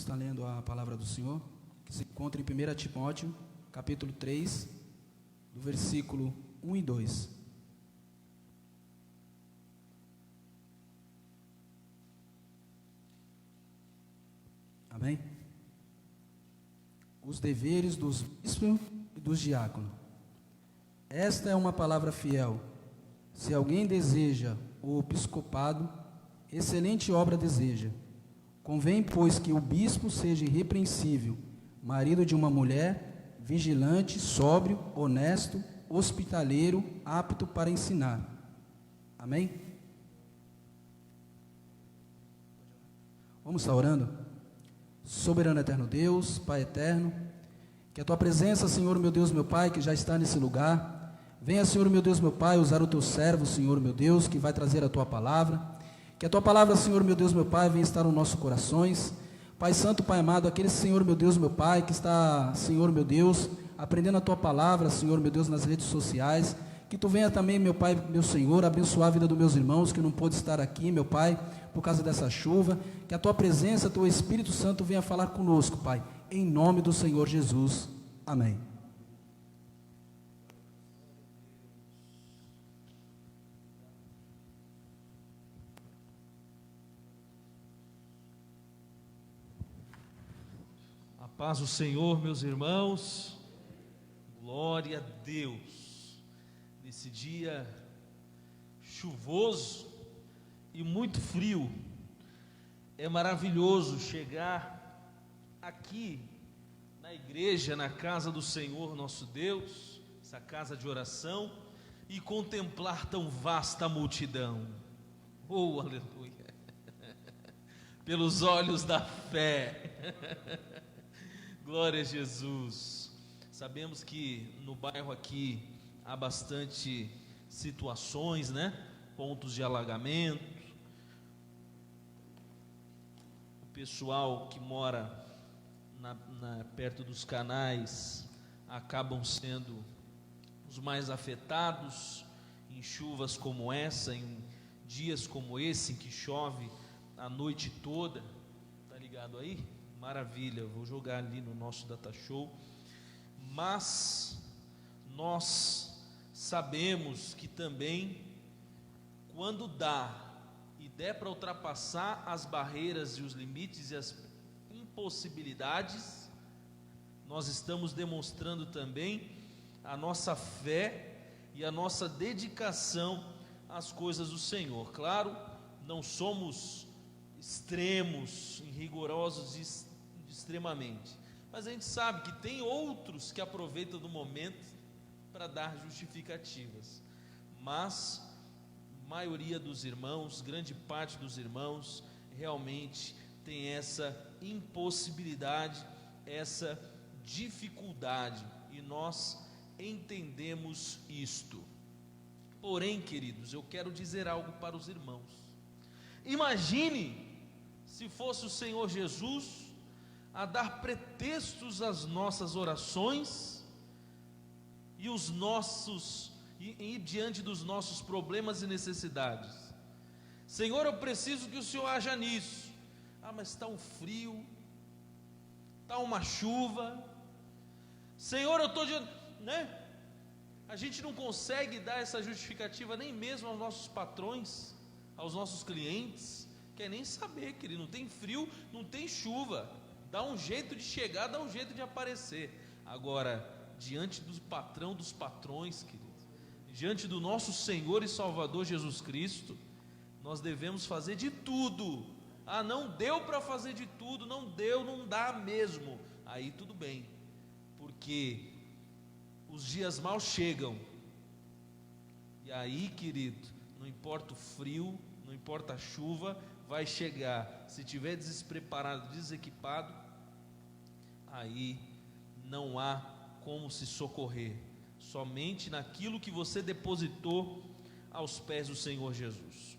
vamos estar lendo a palavra do Senhor, que se encontra em 1 Timóteo, capítulo 3, do versículo 1 e 2. Amém? Os deveres dos bispos e dos diáconos. Esta é uma palavra fiel. Se alguém deseja o episcopado, excelente obra deseja. Convém, pois, que o bispo seja irrepreensível, marido de uma mulher, vigilante, sóbrio, honesto, hospitaleiro, apto para ensinar. Amém? Vamos estar orando? Soberano eterno Deus, Pai eterno, que a Tua presença, Senhor meu Deus, meu Pai, que já está nesse lugar, venha, Senhor meu Deus, meu Pai, usar o Teu servo, Senhor meu Deus, que vai trazer a Tua palavra. Que a Tua palavra, Senhor meu Deus, meu Pai, venha estar nos nossos corações. Pai Santo, Pai amado, aquele Senhor meu Deus, meu Pai, que está, Senhor meu Deus, aprendendo a Tua palavra, Senhor meu Deus, nas redes sociais, que Tu venha também, meu Pai, meu Senhor, abençoar a vida dos meus irmãos, que não pôde estar aqui, meu Pai, por causa dessa chuva, que a Tua presença, Teu Espírito Santo venha falar conosco, Pai, em nome do Senhor Jesus, amém. Paz do Senhor, meus irmãos, glória a Deus. Nesse dia chuvoso e muito frio, é maravilhoso chegar aqui na igreja, na casa do Senhor nosso Deus, essa casa de oração, e contemplar tão vasta multidão. Oh, aleluia! Pelos olhos da fé. Glória a Jesus. Sabemos que no bairro aqui há bastante situações, né? Pontos de alagamento. O pessoal que mora perto dos canais acabam sendo os mais afetados em chuvas como essa, em dias como esse, em que chove a noite toda. Tá ligado aí? Maravilha, vou jogar ali no nosso data show. Mas nós sabemos que também, quando dá e der para ultrapassar as barreiras e os limites e as impossibilidades, nós estamos demonstrando também a nossa fé e a nossa dedicação às coisas do Senhor. Claro, não somos extremos, rigorosos extremamente, mas a gente sabe que tem outros que aproveitam do momento para dar justificativas, mas a maioria dos irmãos, grande parte dos irmãos, realmente tem essa impossibilidade, essa dificuldade, e nós entendemos isto. Porém, queridos, eu quero dizer algo para os irmãos. Imagine se fosse o Senhor Jesus a dar pretextos às nossas orações e diante dos nossos problemas e necessidades. Senhor, eu preciso que o Senhor haja nisso. Mas está um frio, está uma chuva. Senhor, eu estou né? A gente não consegue dar essa justificativa nem mesmo aos nossos patrões, aos nossos clientes. Quer nem saber, querido, não tem frio, não tem chuva, dá um jeito de chegar, dá um jeito de aparecer. Agora, diante do patrão dos patrões, querido, diante do nosso Senhor e Salvador Jesus Cristo, nós devemos fazer de tudo. Não deu para fazer de tudo, não deu, não dá mesmo, aí tudo bem, porque os dias maus chegam, e aí, querido, não importa o frio, não importa a chuva, vai chegar. Se tiver despreparado, desequipado, aí não há como se socorrer, somente naquilo que você depositou aos pés do Senhor Jesus.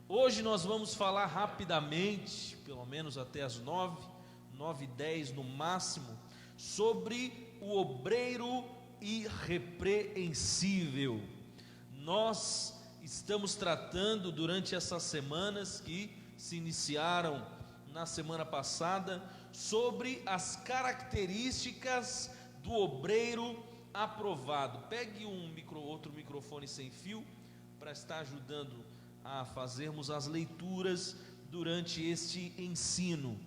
Hoje nós vamos falar rapidamente, pelo menos até as 9h10 no máximo, sobre o obreiro irrepreensível. Nós estamos tratando durante essas semanas que se iniciaram na semana passada sobre as características do obreiro aprovado. Pegue outro microfone sem fio para estar ajudando a fazermos as leituras durante este ensino.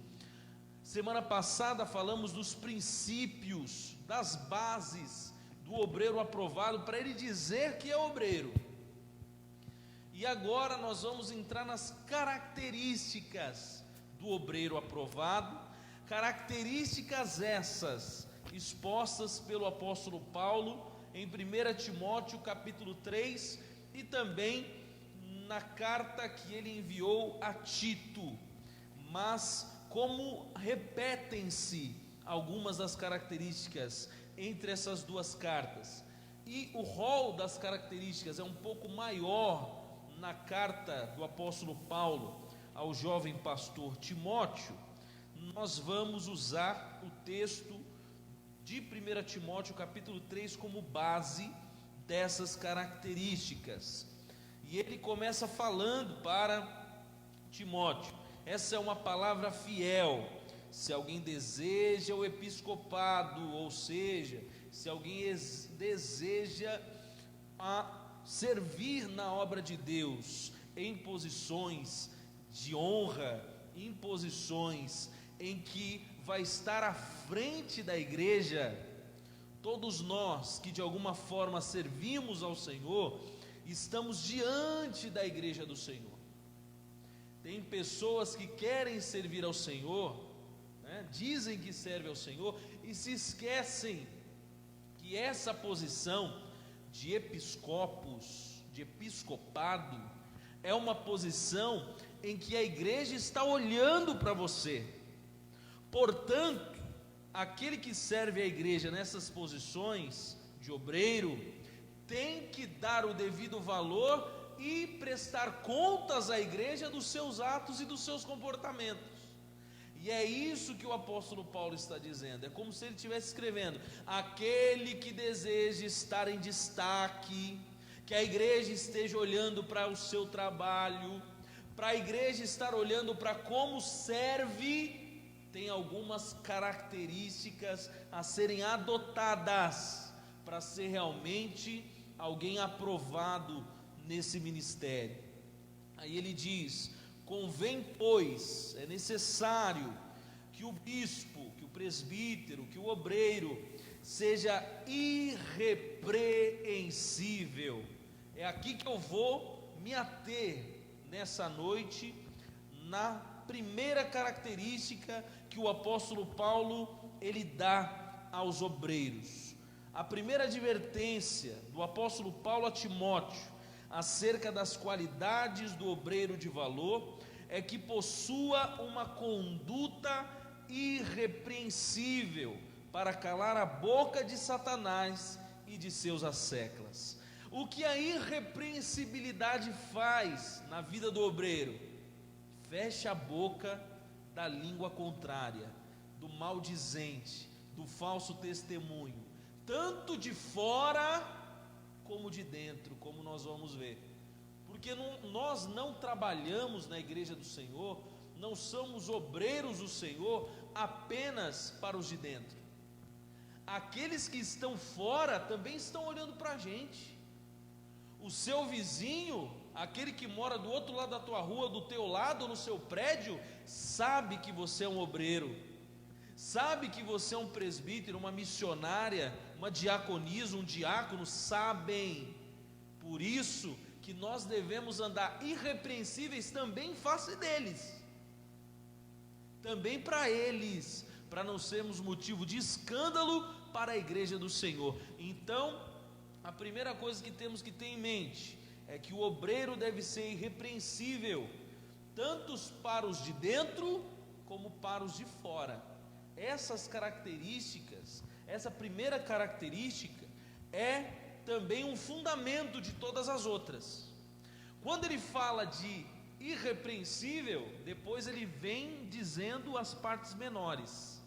Semana passada falamos dos princípios, das bases do obreiro aprovado, para ele dizer que é obreiro. E agora nós vamos entrar nas características do obreiro aprovado, características essas expostas pelo apóstolo Paulo em 1 Timóteo capítulo 3 e também na carta que ele enviou a Tito. Mas como repetem-se algumas das características entre essas duas cartas, e o rol das características é um pouco maior na carta do apóstolo Paulo ao jovem pastor Timóteo, nós vamos usar o texto de 1 Timóteo capítulo 3 como base dessas características. E ele começa falando para Timóteo: essa é uma palavra fiel. Se alguém deseja o episcopado, ou seja, se alguém deseja servir na obra de Deus em posições de honra, em posições em que vai estar à frente da igreja, todos nós que de alguma forma servimos ao Senhor, estamos diante da igreja do Senhor. Tem pessoas que querem servir ao Senhor, dizem que servem ao Senhor e se esquecem que essa posição de episcopos, de episcopado, é uma posição em que a igreja está olhando para você. Portanto, aquele que serve a igreja nessas posições de obreiro tem que dar o devido valor e prestar contas à igreja dos seus atos e dos seus comportamentos. E é isso que o apóstolo Paulo está dizendo. É como se ele estivesse escrevendo: aquele que deseja estar em destaque, que a igreja esteja olhando para o seu trabalho, para a igreja estar olhando para como serve, tem algumas características a serem adotadas para ser realmente alguém aprovado nesse ministério. Aí ele diz: convém, pois, é necessário que o bispo, que o presbítero, que o obreiro seja irrepreensível. É aqui que eu vou me ater nessa noite, na primeira característica que o apóstolo Paulo ele dá aos obreiros. A primeira advertência do apóstolo Paulo a Timóteo acerca das qualidades do obreiro de valor é que possua uma conduta irrepreensível para calar a boca de Satanás e de seus asseclas. O que a irrepreensibilidade faz na vida do obreiro? Fecha a boca da língua contrária, do maldizente, do falso testemunho, tanto de fora como de dentro, como nós vamos ver. Porque nós não trabalhamos na igreja do Senhor, não somos obreiros do Senhor apenas para os de dentro. Aqueles que estão fora também estão olhando para a gente. O seu vizinho, aquele que mora do outro lado da tua rua, do teu lado, no seu prédio, sabe que você é um obreiro, sabe que você é um presbítero, uma missionária, uma diaconisa, um diácono, sabem. Por isso que nós devemos andar irrepreensíveis também em face deles, também para eles, para não sermos motivo de escândalo para a igreja do Senhor. Então, a primeira coisa que temos que ter em mente é que o obreiro deve ser irrepreensível, tanto para os de dentro como para os de fora. Essas características, essa primeira característica é também um fundamento de todas as outras. Quando ele fala de irrepreensível, depois ele vem dizendo as partes menores.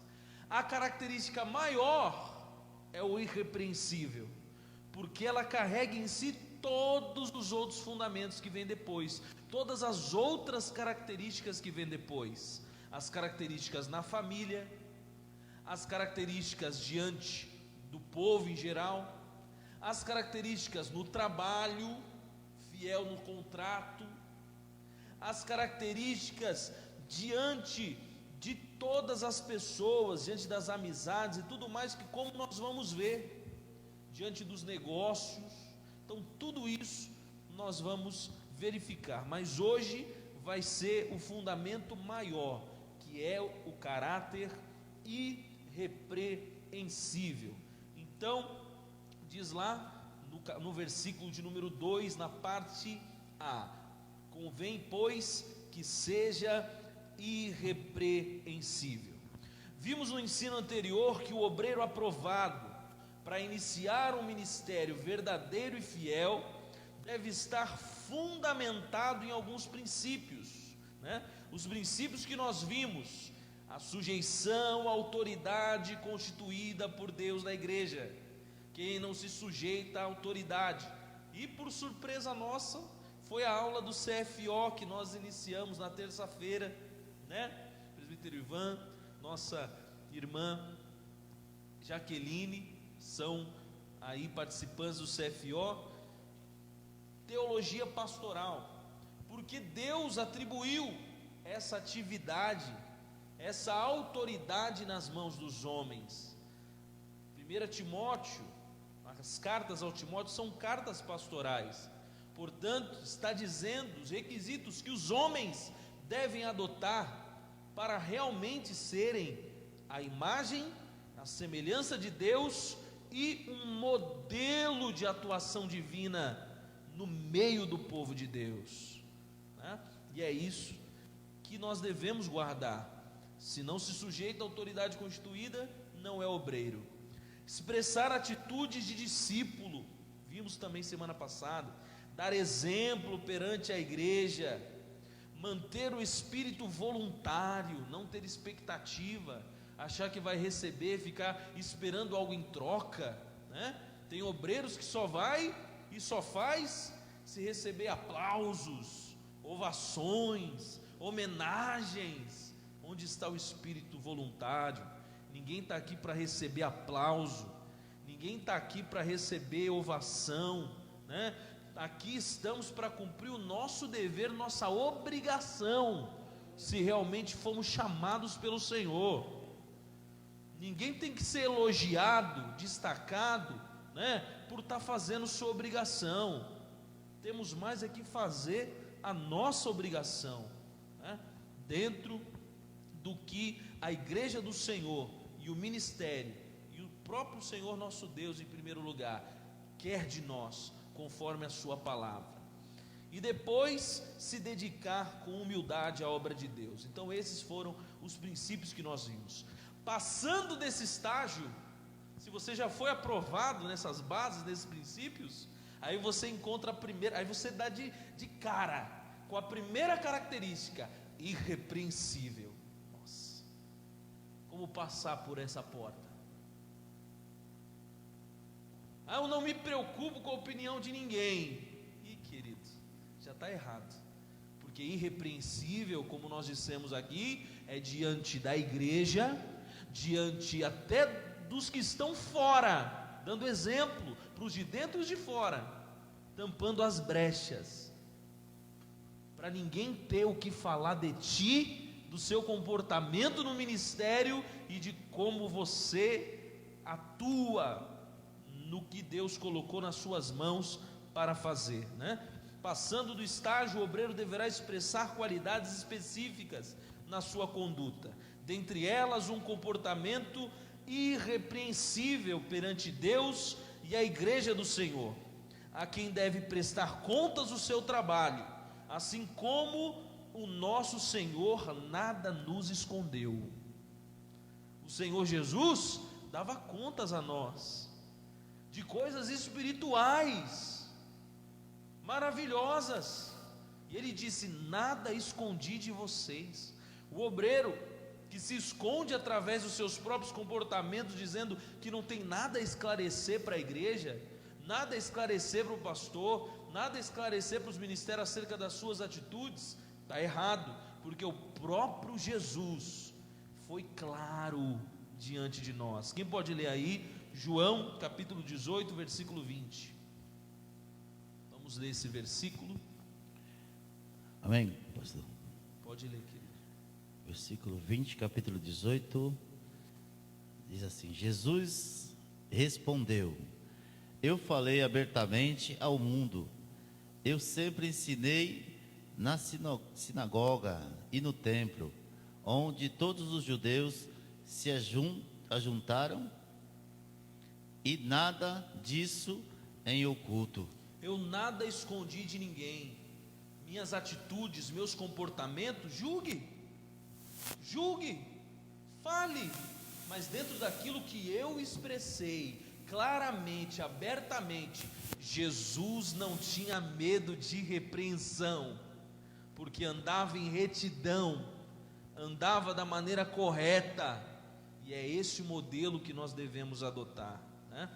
A característica maior é o irrepreensível, porque ela carrega em si todos os outros fundamentos que vêm depois, todas as outras características que vêm depois. as características na família, as características diante do povo em geral, as características no trabalho, fiel no contrato, as características diante de todas as pessoas, diante das amizades e tudo mais, que como nós vamos ver, diante dos negócios. Então tudo isso nós vamos verificar, mas hoje vai ser o fundamento maior, que é o caráter irrepreensível. Então, diz lá no versículo de número 2, na parte A: convém, pois, que seja irrepreensível. Vimos no ensino anterior que o obreiro aprovado para iniciar um ministério verdadeiro e fiel deve estar fundamentado em alguns princípios, né? Os princípios que nós vimos: a sujeição à autoridade constituída por Deus na igreja. Quem não se sujeita à autoridade. E por surpresa nossa, foi a aula do CFO que nós iniciamos na terça-feira, né? Presbítero Ivan, nossa irmã Jaqueline, são aí participantes do CFO, teologia pastoral, porque Deus atribuiu essa atividade, essa autoridade nas mãos dos homens. 1 Timóteo, as cartas ao Timóteo são cartas pastorais, portanto está dizendo os requisitos que os homens devem adotar para realmente serem a imagem, a semelhança de Deus e um modelo de atuação divina no meio do povo de Deus, né? E é isso que nós devemos guardar. Se não se sujeita à autoridade constituída, não é obreiro. Expressar atitudes de discípulo, vimos também semana passada. Dar exemplo perante a igreja, manter o espírito voluntário, não ter expectativa, achar que vai receber, ficar esperando algo em troca, né? Tem obreiros que só vai e só faz se receber aplausos, ovações, homenagens. Onde está o espírito voluntário? Ninguém está aqui para receber aplauso, ninguém está aqui para receber ovação, né? Aqui estamos para cumprir o nosso dever, nossa obrigação, se realmente fomos chamados pelo Senhor. Ninguém tem que ser elogiado, destacado, né, por estar fazendo sua obrigação. Temos mais é que fazer a nossa obrigação, né, dentro do que a igreja do Senhor e o ministério e o próprio Senhor nosso Deus, em primeiro lugar, quer de nós, conforme a sua palavra. E depois se dedicar com humildade à obra de Deus. Então esses foram os princípios que nós vimos. Passando desse estágio, se você já foi aprovado nessas bases, nesses princípios, aí você encontra a primeira, aí você dá de cara com a primeira característica: irrepreensível. Nossa, como passar por essa porta? Eu não me preocupo com a opinião de ninguém. Ih, querido, já está errado, porque irrepreensível, como nós dissemos aqui, é diante da igreja, diante até dos que estão fora, dando exemplo para os de dentro e os de fora, tampando as brechas, para ninguém ter o que falar de ti, do seu comportamento no ministério e de como você atua no que Deus colocou nas suas mãos para fazer, né? Passando do estágio, o obreiro deverá expressar qualidades específicas na sua conduta, dentre elas um comportamento irrepreensível perante Deus e a igreja do Senhor, a quem deve prestar contas do seu trabalho, assim como o nosso Senhor nada nos escondeu. O Senhor Jesus dava contas a nós de coisas espirituais maravilhosas, e Ele disse: nada escondi de vocês. O obreiro que se esconde através dos seus próprios comportamentos, dizendo que não tem nada a esclarecer para a igreja, nada a esclarecer para o pastor, nada a esclarecer para os ministérios acerca das suas atitudes, está errado, porque o próprio Jesus foi claro diante de nós. Quem pode ler aí? João capítulo 18, versículo 20. Vamos ler esse versículo. Amém, pastor? Pode ler, querido. Versículo 20, capítulo 18, diz assim: Jesus respondeu: eu falei abertamente ao mundo, eu sempre ensinei na sinagoga e no templo, onde todos os judeus se ajuntaram, e nada disso em oculto. Eu nada escondi de ninguém. Minhas atitudes, meus comportamentos, julgue, fale, mas dentro daquilo que eu expressei, claramente, abertamente, Jesus não tinha medo de repreensão, porque andava em retidão, andava da maneira correta, e é esse o modelo que nós devemos adotar, né?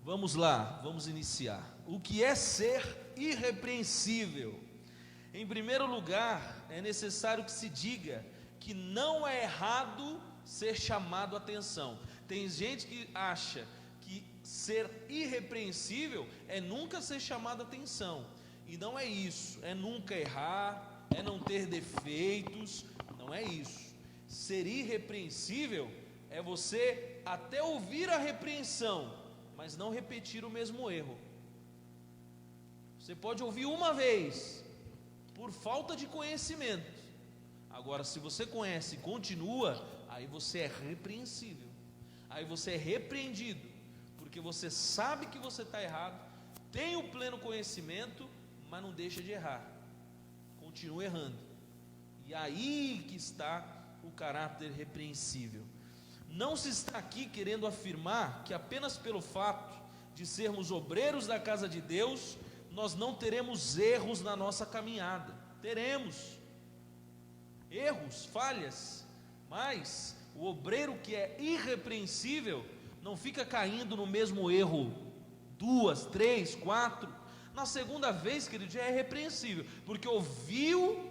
Vamos lá, vamos iniciar. O que é ser irrepreensível? Em primeiro lugar, é necessário que se diga que não é errado ser chamado a atenção. Tem gente que acha que ser irrepreensível é nunca ser chamado a atenção, e não é isso, é nunca errar, é não ter defeitos, não é isso. Ser irrepreensível é você até ouvir a repreensão, mas não repetir o mesmo erro. Você pode ouvir uma vez, por falta de conhecimento. Agora, se você conhece e continua, aí você é repreensível, aí você é repreendido, porque você sabe que você está errado, tem o pleno conhecimento, mas não deixa de errar, continua errando, e aí que está o caráter repreensível. Não se está aqui querendo afirmar que apenas pelo fato de sermos obreiros da casa de Deus, nós não teremos erros na nossa caminhada. Teremos erros, falhas, mas o obreiro que é irrepreensível não fica caindo no mesmo erro 2, 3, 4. Na segunda vez, querido, já é repreensível, porque ouviu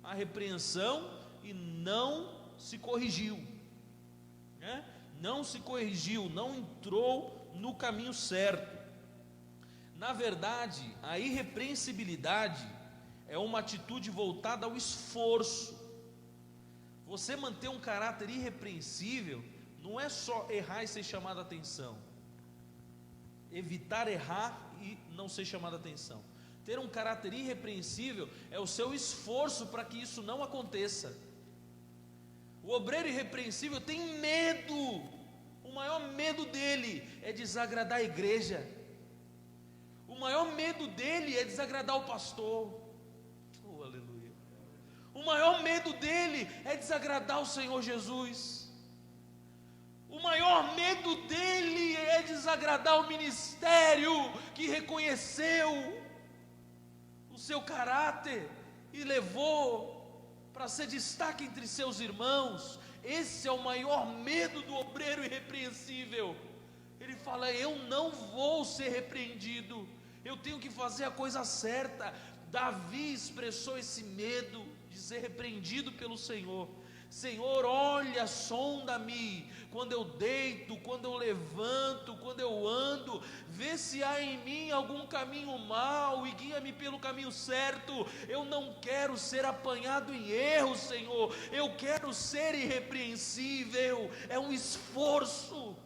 a repreensão e não se corrigiu, né? Não se corrigiu, não entrou no caminho certo. Na verdade, a irrepreensibilidade é uma atitude voltada ao esforço. Você manter um caráter irrepreensível não é só errar e ser chamado a atenção, evitar errar e não ser chamado a atenção. Ter um caráter irrepreensível é o seu esforço para que isso não aconteça. O obreiro irrepreensível tem medo, o maior medo dele é desagradar a igreja, o maior medo dele é desagradar o pastor, oh, aleluia. O maior medo dele é desagradar o Senhor Jesus, o maior medo dele é desagradar o ministério que reconheceu o seu caráter e levou para ser destaque entre seus irmãos. Esse é o maior medo do obreiro irrepreensível. Ele fala: eu não vou ser repreendido, eu tenho que fazer a coisa certa. Davi expressou esse medo de ser repreendido pelo Senhor. Senhor, olha, sonda-me, quando eu deito, quando eu levanto, quando eu ando, vê se há em mim algum caminho mau e guia-me pelo caminho certo. Eu não quero ser apanhado em erro, Senhor, eu quero ser irrepreensível. É um esforço.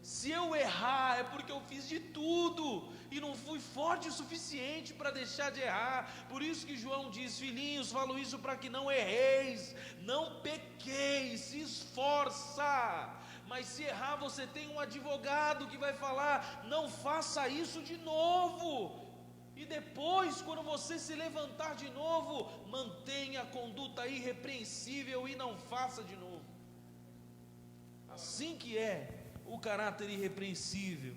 Se eu errar é porque eu fiz de tudo e não fui forte o suficiente para deixar de errar. Por isso que João diz: filhinhos, falo isso para que não erreis, não pequeis, se esforça. Mas se errar, você tem um advogado que vai falar: não faça isso de novo. E depois, quando você se levantar de novo, mantenha a conduta irrepreensível e não faça de novo. Assim que é o caráter irrepreensível.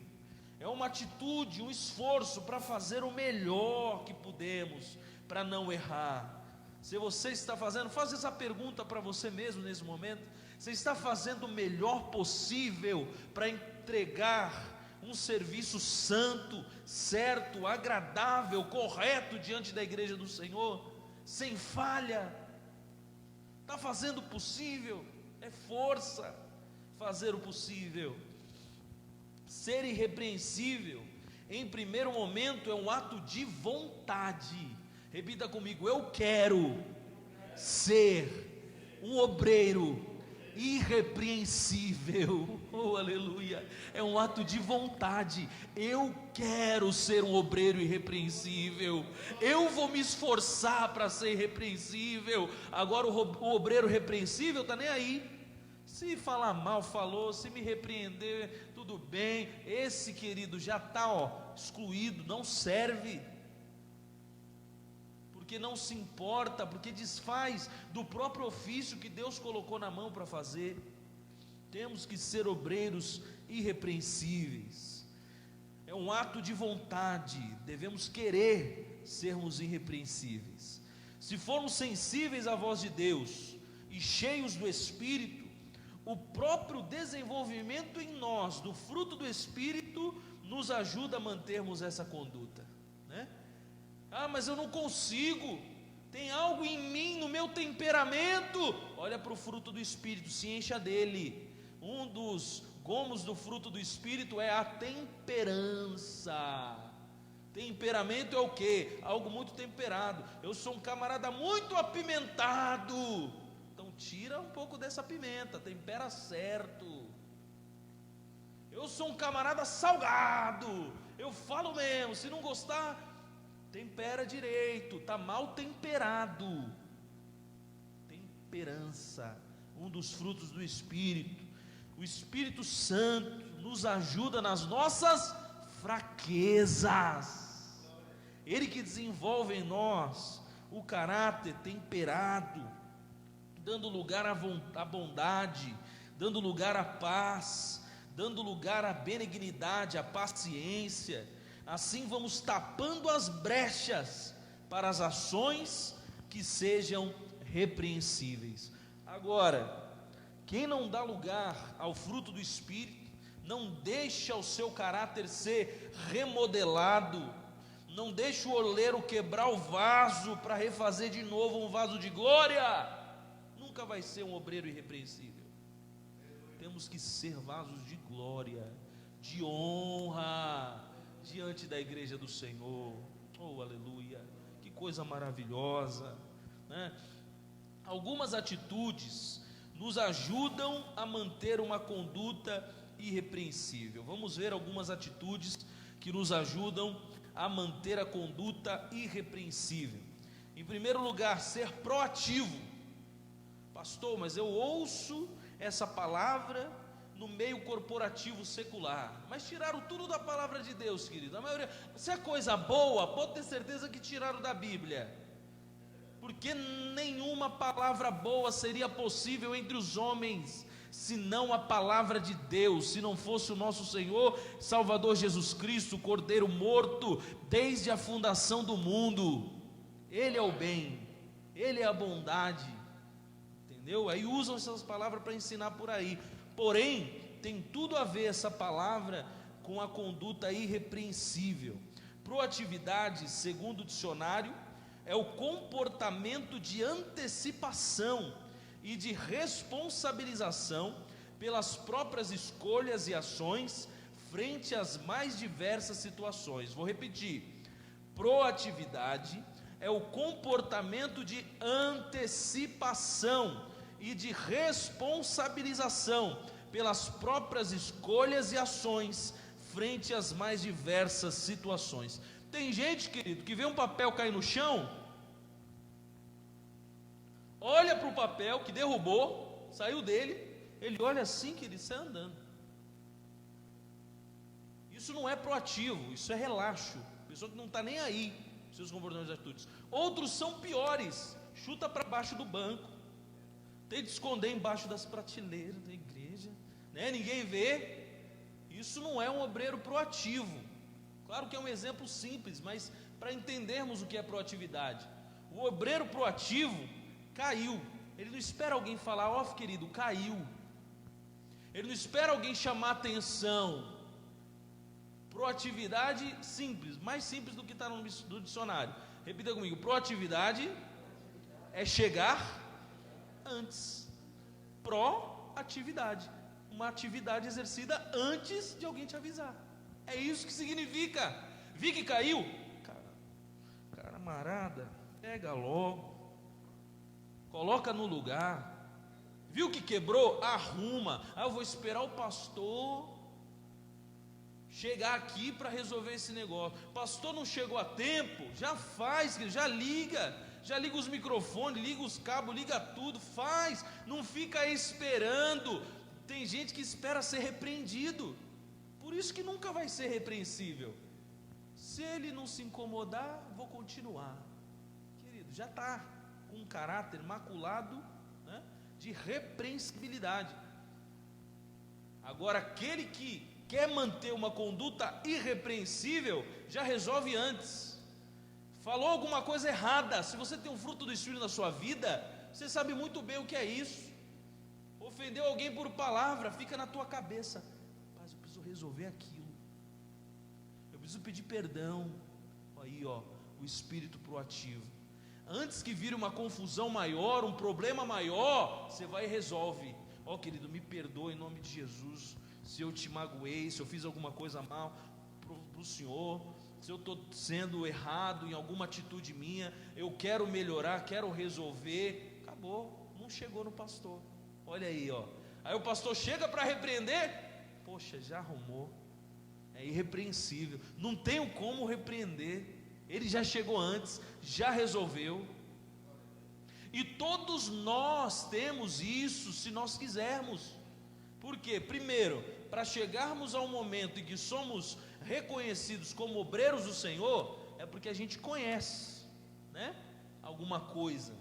É uma atitude, um esforço para fazer o melhor que podemos, para não errar. Se você está fazendo, faça essa pergunta para você mesmo nesse momento: você está fazendo o melhor possível para entregar um serviço santo, certo, agradável, correto diante da igreja do Senhor? sem falha, está fazendo o possível, é força fazer o possível. Ser irrepreensível, em primeiro momento, é um ato de vontade. Repita comigo: eu quero ser um obreiro irrepreensível. Oh, aleluia! É um ato de vontade. Eu quero ser um obreiro irrepreensível. Eu vou me esforçar para ser irrepreensível. Agora o obreiro repreensível está nem aí. Se falar mal, falou. Se me repreender, tudo bem. Esse, querido, já está excluído, não serve, porque não se importa, porque desfaz do próprio ofício que Deus colocou na mão para fazer. Temos que ser obreiros irrepreensíveis. É um ato de vontade. Devemos querer sermos irrepreensíveis. Se formos sensíveis à voz de Deus e cheios do Espírito, o próprio desenvolvimento em nós do fruto do Espírito nos ajuda a mantermos essa conduta, né? Ah, mas eu não consigo, tem algo em mim, no meu temperamento. Olha para o fruto do Espírito, se encha dele. Um dos gomos do fruto do Espírito é a temperança. Temperamento é o quê? Algo muito temperado. Eu sou um camarada muito apimentado, então tira um pouco dessa pimenta, tempera certo. Eu sou um camarada salgado, eu falo mesmo, se não gostar, tempera direito, está mal temperado. Temperança, um dos frutos do Espírito. O Espírito Santo nos ajuda nas nossas fraquezas. Ele que desenvolve em nós o caráter temperado, dando lugar à bondade, dando lugar à paz, dando lugar à benignidade, à paciência. Assim vamos tapando as brechas para as ações que sejam repreensíveis. Agora, quem não dá lugar ao fruto do Espírito, não deixa o seu caráter ser remodelado, não deixa o oleiro quebrar o vaso para refazer de novo um vaso de glória, nunca vai ser um obreiro irrepreensível. Temos que ser vasos de glória, de honra, diante da igreja do Senhor. Oh, aleluia, que coisa maravilhosa, né? Algumas atitudes nos ajudam a manter uma conduta irrepreensível. Vamos ver algumas atitudes que nos ajudam a manter a conduta irrepreensível. Em primeiro lugar, ser proativo. Pastor, mas eu ouço essa palavra no meio corporativo secular, mas tiraram tudo da palavra de Deus, querido. A maioria, se é coisa boa, pode ter certeza que tiraram da Bíblia, porque nenhuma palavra boa seria possível entre os homens, senão a palavra de Deus, se não fosse o nosso Senhor, Salvador Jesus Cristo, o Cordeiro morto, desde a fundação do mundo. Ele é o bem, Ele é a bondade, entendeu? Aí usam essas palavras para ensinar por aí, porém, tem tudo a ver essa palavra com a conduta irrepreensível. Proatividade, segundo o dicionário, é o comportamento de antecipação e de responsabilização pelas próprias escolhas e ações frente às mais diversas situações. Vou repetir: proatividade é o comportamento de antecipação e de responsabilização pelas próprias escolhas e ações frente às mais diversas situações. Tem gente, querido, que vê um papel cair no chão, olha para o papel que derrubou, saiu dele, ele olha assim, que ele sai andando. Isso não é proativo, isso é relaxo. Pessoa que não está nem aí, seus comportamentos e atitudes. Outros são piores, chuta para baixo do banco, tenta esconder embaixo das prateleiras da igreja, né? Ninguém vê. Isso não é um obreiro proativo. Claro que é um exemplo simples, mas para entendermos o que é proatividade. O obreiro proativo caiu, ele não espera alguém falar: ó, querido, caiu. Ele não espera alguém chamar atenção. Proatividade simples, mais simples do que está no dicionário. Repita comigo: proatividade é chegar antes. Proatividade. Uma atividade exercida antes de alguém te avisar. É isso que significa. Vi que caiu? Camarada, pega logo, coloca no lugar. Viu que quebrou? Arruma. Eu vou esperar o pastor chegar aqui para resolver esse negócio. Pastor não chegou a tempo, já faz, já liga os microfones, liga os cabos, liga tudo, faz, não fica esperando. Tem gente que espera ser repreendido, por isso que nunca vai ser repreensível. Se ele não se incomodar, vou continuar. Querido, já está com um caráter maculado, né, de repreensibilidade. Agora, aquele que quer manter uma conduta irrepreensível, já resolve antes. Falou alguma coisa errada, se você tem um fruto do Espírito na sua vida, você sabe muito bem o que é isso. Ofendeu alguém por palavra, fica na tua cabeça: rapaz, eu preciso resolver aquilo, eu preciso pedir perdão. Aí, ó, o espírito proativo. Antes que vire uma confusão maior, um problema maior, você vai e resolve. Ó, querido, me perdoa em nome de Jesus, se eu te magoei, se eu fiz alguma coisa mal para o Senhor, se eu estou sendo errado em alguma atitude minha, eu quero melhorar, quero resolver. Acabou, não chegou no pastor. Olha aí, ó. Aí o pastor chega para repreender, poxa, já arrumou, é irrepreensível, não tenho como repreender, ele já chegou antes, já resolveu. E todos nós temos isso, se nós quisermos. Por quê? Primeiro, para chegarmos ao momento em que somos reconhecidos como obreiros do Senhor, é porque a gente conhece, né, alguma coisa.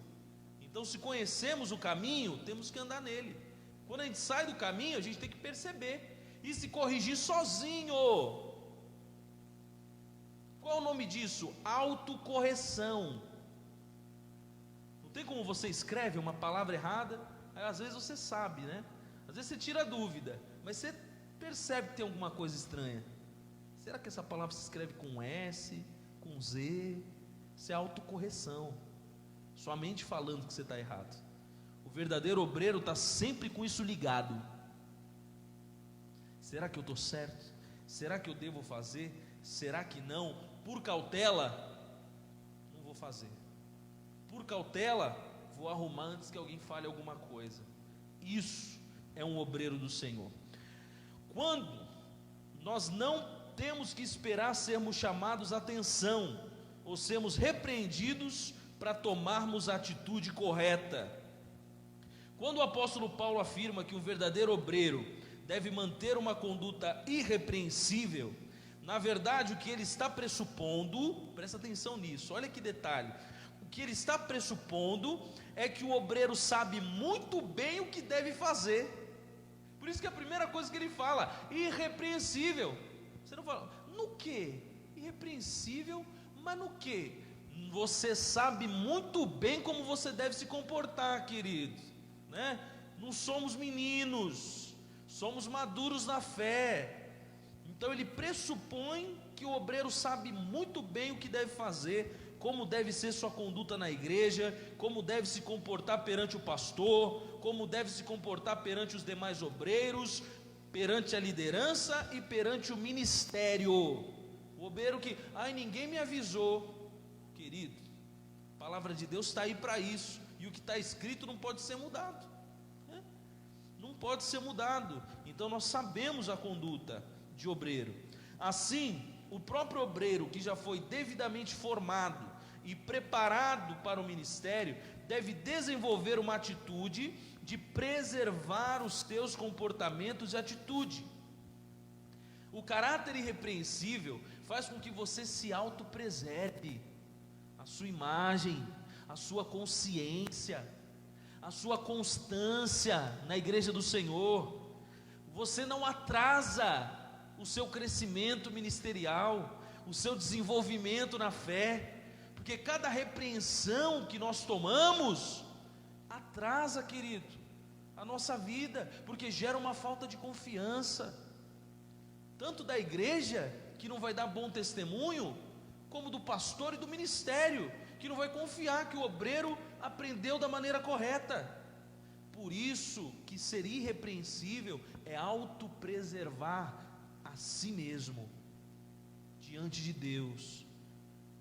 Então, se conhecemos o caminho, temos que andar nele. Quando a gente sai do caminho, a gente tem que perceber e se corrigir sozinho. Qual é o nome disso? Autocorreção. Não tem como você escreve uma palavra errada, aí às vezes você sabe, né? Às vezes você tira a dúvida, mas você percebe que tem alguma coisa estranha. Será que essa palavra se escreve com S, com Z? Isso é autocorreção. Sua mente falando que você está errado. O verdadeiro obreiro está sempre com isso ligado. Será que eu estou certo? Será que eu devo fazer? Será que não? Por cautela, não vou fazer. Por cautela, vou arrumar antes que alguém fale alguma coisa. Isso é um obreiro do Senhor. Quando nós não temos que esperar sermos chamados a atenção ou sermos repreendidos para tomarmos a atitude correta. Quando o apóstolo Paulo afirma que o verdadeiro obreiro deve manter uma conduta irrepreensível, na verdade o que ele está pressupondo, presta atenção nisso, olha que detalhe, o que ele está pressupondo é que o obreiro sabe muito bem o que deve fazer. Por isso que a primeira coisa que ele fala, irrepreensível. Você não fala, no que? Irrepreensível, mas no que? Você sabe muito bem como você deve se comportar, querido, né? Não somos meninos, somos maduros na fé. Então ele pressupõe que o obreiro sabe muito bem o que deve fazer, como deve ser sua conduta na igreja, como deve se comportar perante o pastor, como deve se comportar perante os demais obreiros, perante a liderança e perante o ministério. O obreiro que, ninguém me avisou. Querido, a palavra de Deus está aí para isso, e o que está escrito não pode ser mudado, né? Não pode ser mudado. Então nós sabemos a conduta de obreiro. Assim, o próprio obreiro que já foi devidamente formado e preparado para o ministério, deve desenvolver uma atitude de preservar os teus comportamentos e atitude. O caráter irrepreensível faz com que você se autopreserve, a sua imagem, a sua consciência, a sua constância na igreja do Senhor. Você não atrasa o seu crescimento ministerial, o seu desenvolvimento na fé, porque cada repreensão que nós tomamos atrasa, querido, a nossa vida, porque gera uma falta de confiança, tanto da igreja, que não vai dar bom testemunho, como do pastor e do ministério, que não vai confiar que o obreiro aprendeu da maneira correta. Por isso que ser irrepreensível é autopreservar a si mesmo diante de Deus,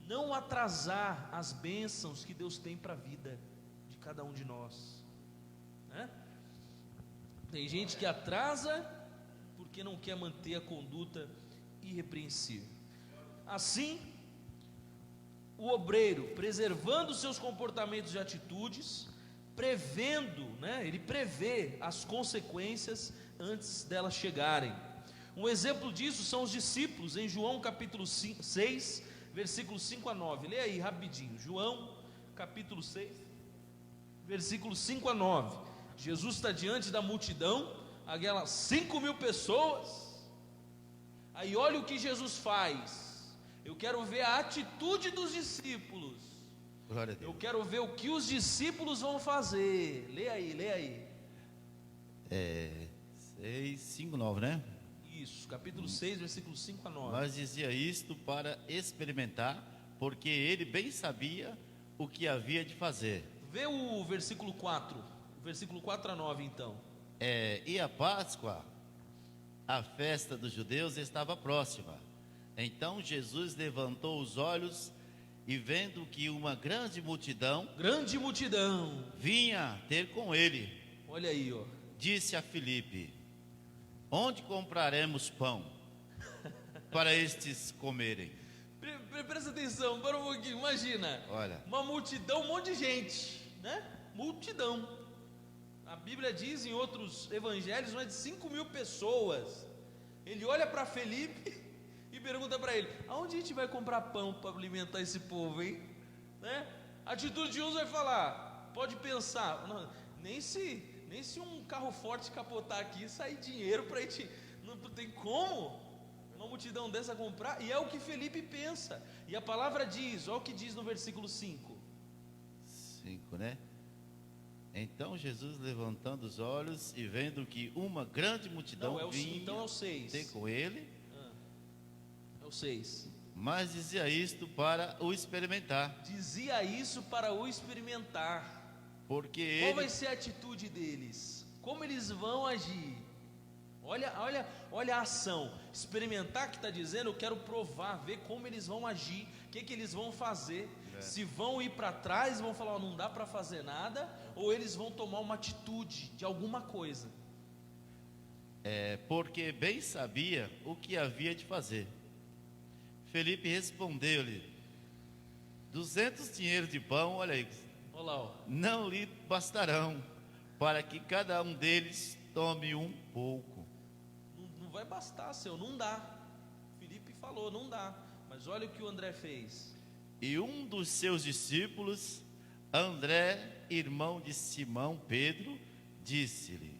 não atrasar as bênçãos que Deus tem para a vida de cada um de nós, né? Tem gente que atrasa porque não quer manter a conduta irrepreensível. Assim, o obreiro, preservando seus comportamentos e atitudes, prevendo, né, ele prevê as consequências antes delas chegarem. Um exemplo disso são os discípulos, em João capítulo 6, versículos 5 a 9. Leia aí rapidinho, João capítulo 6, versículos 5 a 9. Jesus está diante da multidão, aquelas 5.000 pessoas. Aí olha o que Jesus faz. Eu quero ver a atitude dos discípulos. Glória a Deus. Eu quero ver o que os discípulos vão fazer. Leia aí, leia aí. 6, 5, 9, né? Isso, capítulo 6, versículos 5 a 9. Mas dizia isto para experimentar, porque ele bem sabia o que havia de fazer. Vê o versículo 4, versículo 4 a 9 então. E a Páscoa, a festa dos judeus, estava próxima. Então Jesus levantou os olhos e vendo que uma grande multidão vinha ter com ele, olha aí, ó, disse a Filipe: onde compraremos pão para estes comerem? Presta atenção, para um pouquinho, imagina, Olha, uma multidão, um monte de gente, né? Multidão. A Bíblia diz em outros evangelhos mais de 5.000 pessoas. Ele olha para Felipe e pergunta para ele: aonde a gente vai comprar pão para alimentar esse povo, hein? Né? A atitude de uns vai falar, pode pensar, não, nem se um carro forte capotar aqui e sair dinheiro para a gente, não tem como uma multidão dessa comprar. E é o que Felipe pensa. E a palavra diz, olha o que diz no versículo 5, né? Então Jesus, levantando os olhos e vendo que uma grande multidão vinha então é o 6. ter com ele, é o 6. mas dizia isto para o experimentar, Dizia isso para o experimentar. porque Qual ele vai ser a atitude deles? Como eles vão agir? Olha a ação. Experimentar que está dizendo, eu quero provar, ver como eles vão agir, o que eles vão fazer. Se vão ir para trás, vão falar, não dá para fazer nada, ou eles vão tomar uma atitude de alguma coisa. porque bem sabia o que havia de fazer. Felipe respondeu-lhe: 200 dinheiros de pão, olha aí, Olha lá, ó. não lhe bastarão, para que cada um deles tome um pouco. Não vai bastar, Senhor, não dá. Felipe falou, não dá. Mas olha o que o André fez. E um dos seus discípulos, André, irmão de Simão Pedro, disse-lhe: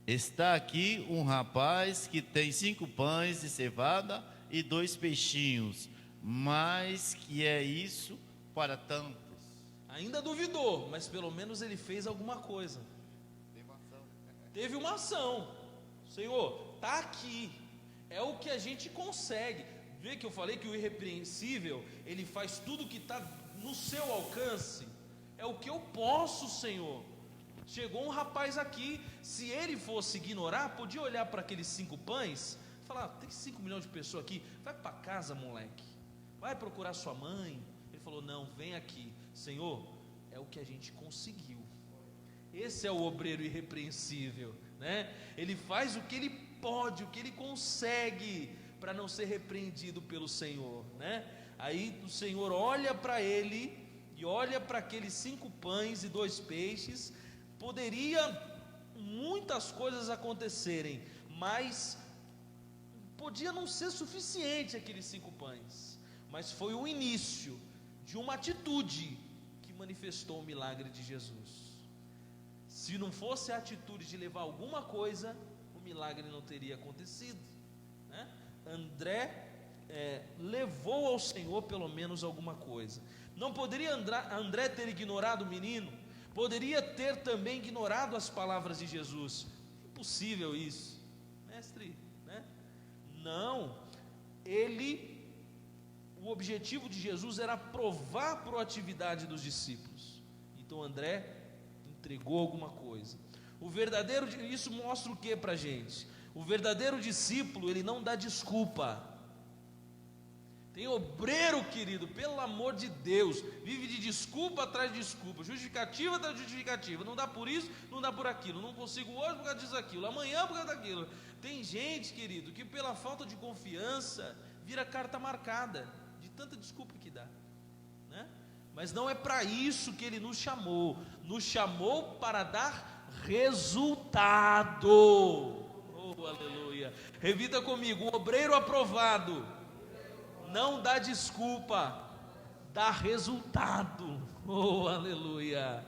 está aqui um rapaz que tem 5 pães de cevada e 2 peixinhos, mas que é isso para tantos? Ainda duvidou, mas pelo menos ele fez alguma coisa. Teve uma ação. Senhor, está aqui. É o que a gente consegue. Vê que eu falei que o irrepreensível, ele faz tudo que está no seu alcance. É o que eu posso, Senhor. Chegou um rapaz aqui, se ele fosse ignorar, podia olhar para aqueles 5 pães, falar, tem 5 milhões de pessoas aqui, vai para casa, moleque, vai procurar sua mãe. Ele falou, não, vem aqui. Senhor, é o que a gente conseguiu. Esse é o obreiro irrepreensível, né? Ele faz o que ele pode, o que ele consegue, para não ser repreendido pelo Senhor, né? Aí o Senhor olha para ele e olha para aqueles 5 pães e 2 peixes. Poderia muitas coisas acontecerem, mas podia não ser suficiente aqueles 5 pães, mas foi o início de uma atitude que manifestou o milagre de Jesus. Se não fosse a atitude de levar alguma coisa, o milagre não teria acontecido, né? André levou ao Senhor pelo menos alguma coisa. Não poderia André ter ignorado o menino? Poderia ter também ignorado as palavras de Jesus? Impossível isso, mestre, né? Não, o objetivo de Jesus era provar a proatividade dos discípulos. Então André entregou alguma coisa. Isso mostra o que para a gente? O verdadeiro discípulo, ele não dá desculpa. Tem obreiro, querido, pelo amor de Deus, vive de desculpa atrás de desculpa, justificativa atrás de justificativa. Não dá por isso, não dá por aquilo. Não consigo hoje por causa disso, aquilo, amanhã por causa daquilo. Tem gente, querido, que pela falta de confiança vira carta marcada, de tanta desculpa que dá, né? Mas não é para isso que ele nos chamou para dar resultado. Oh, aleluia. Repita comigo: o obreiro aprovado não dá desculpa, dá resultado. Oh, aleluia.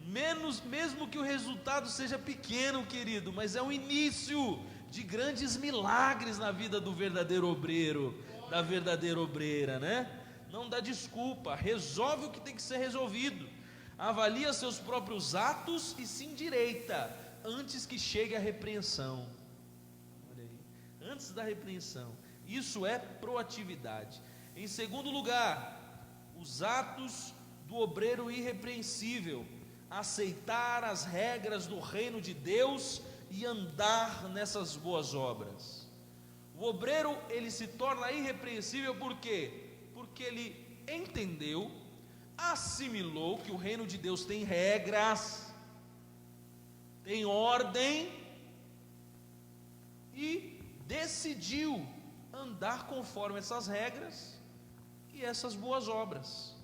Mesmo que o resultado seja pequeno, querido, mas é o início de grandes milagres na vida do verdadeiro obreiro, da verdadeira obreira, né? Não dá desculpa, resolve o que tem que ser resolvido, avalia seus próprios atos e se endireita antes que chegue a repreensão. Olha aí, antes da repreensão. Isso é proatividade. Em segundo lugar, os atos do obreiro irrepreensível: aceitar as regras do reino de Deus e andar nessas boas obras. O obreiro, ele se torna irrepreensível por quê? Porque ele entendeu, assimilou que o reino de Deus tem regras, tem ordem, e decidiu andar conforme essas regras e essas boas obras.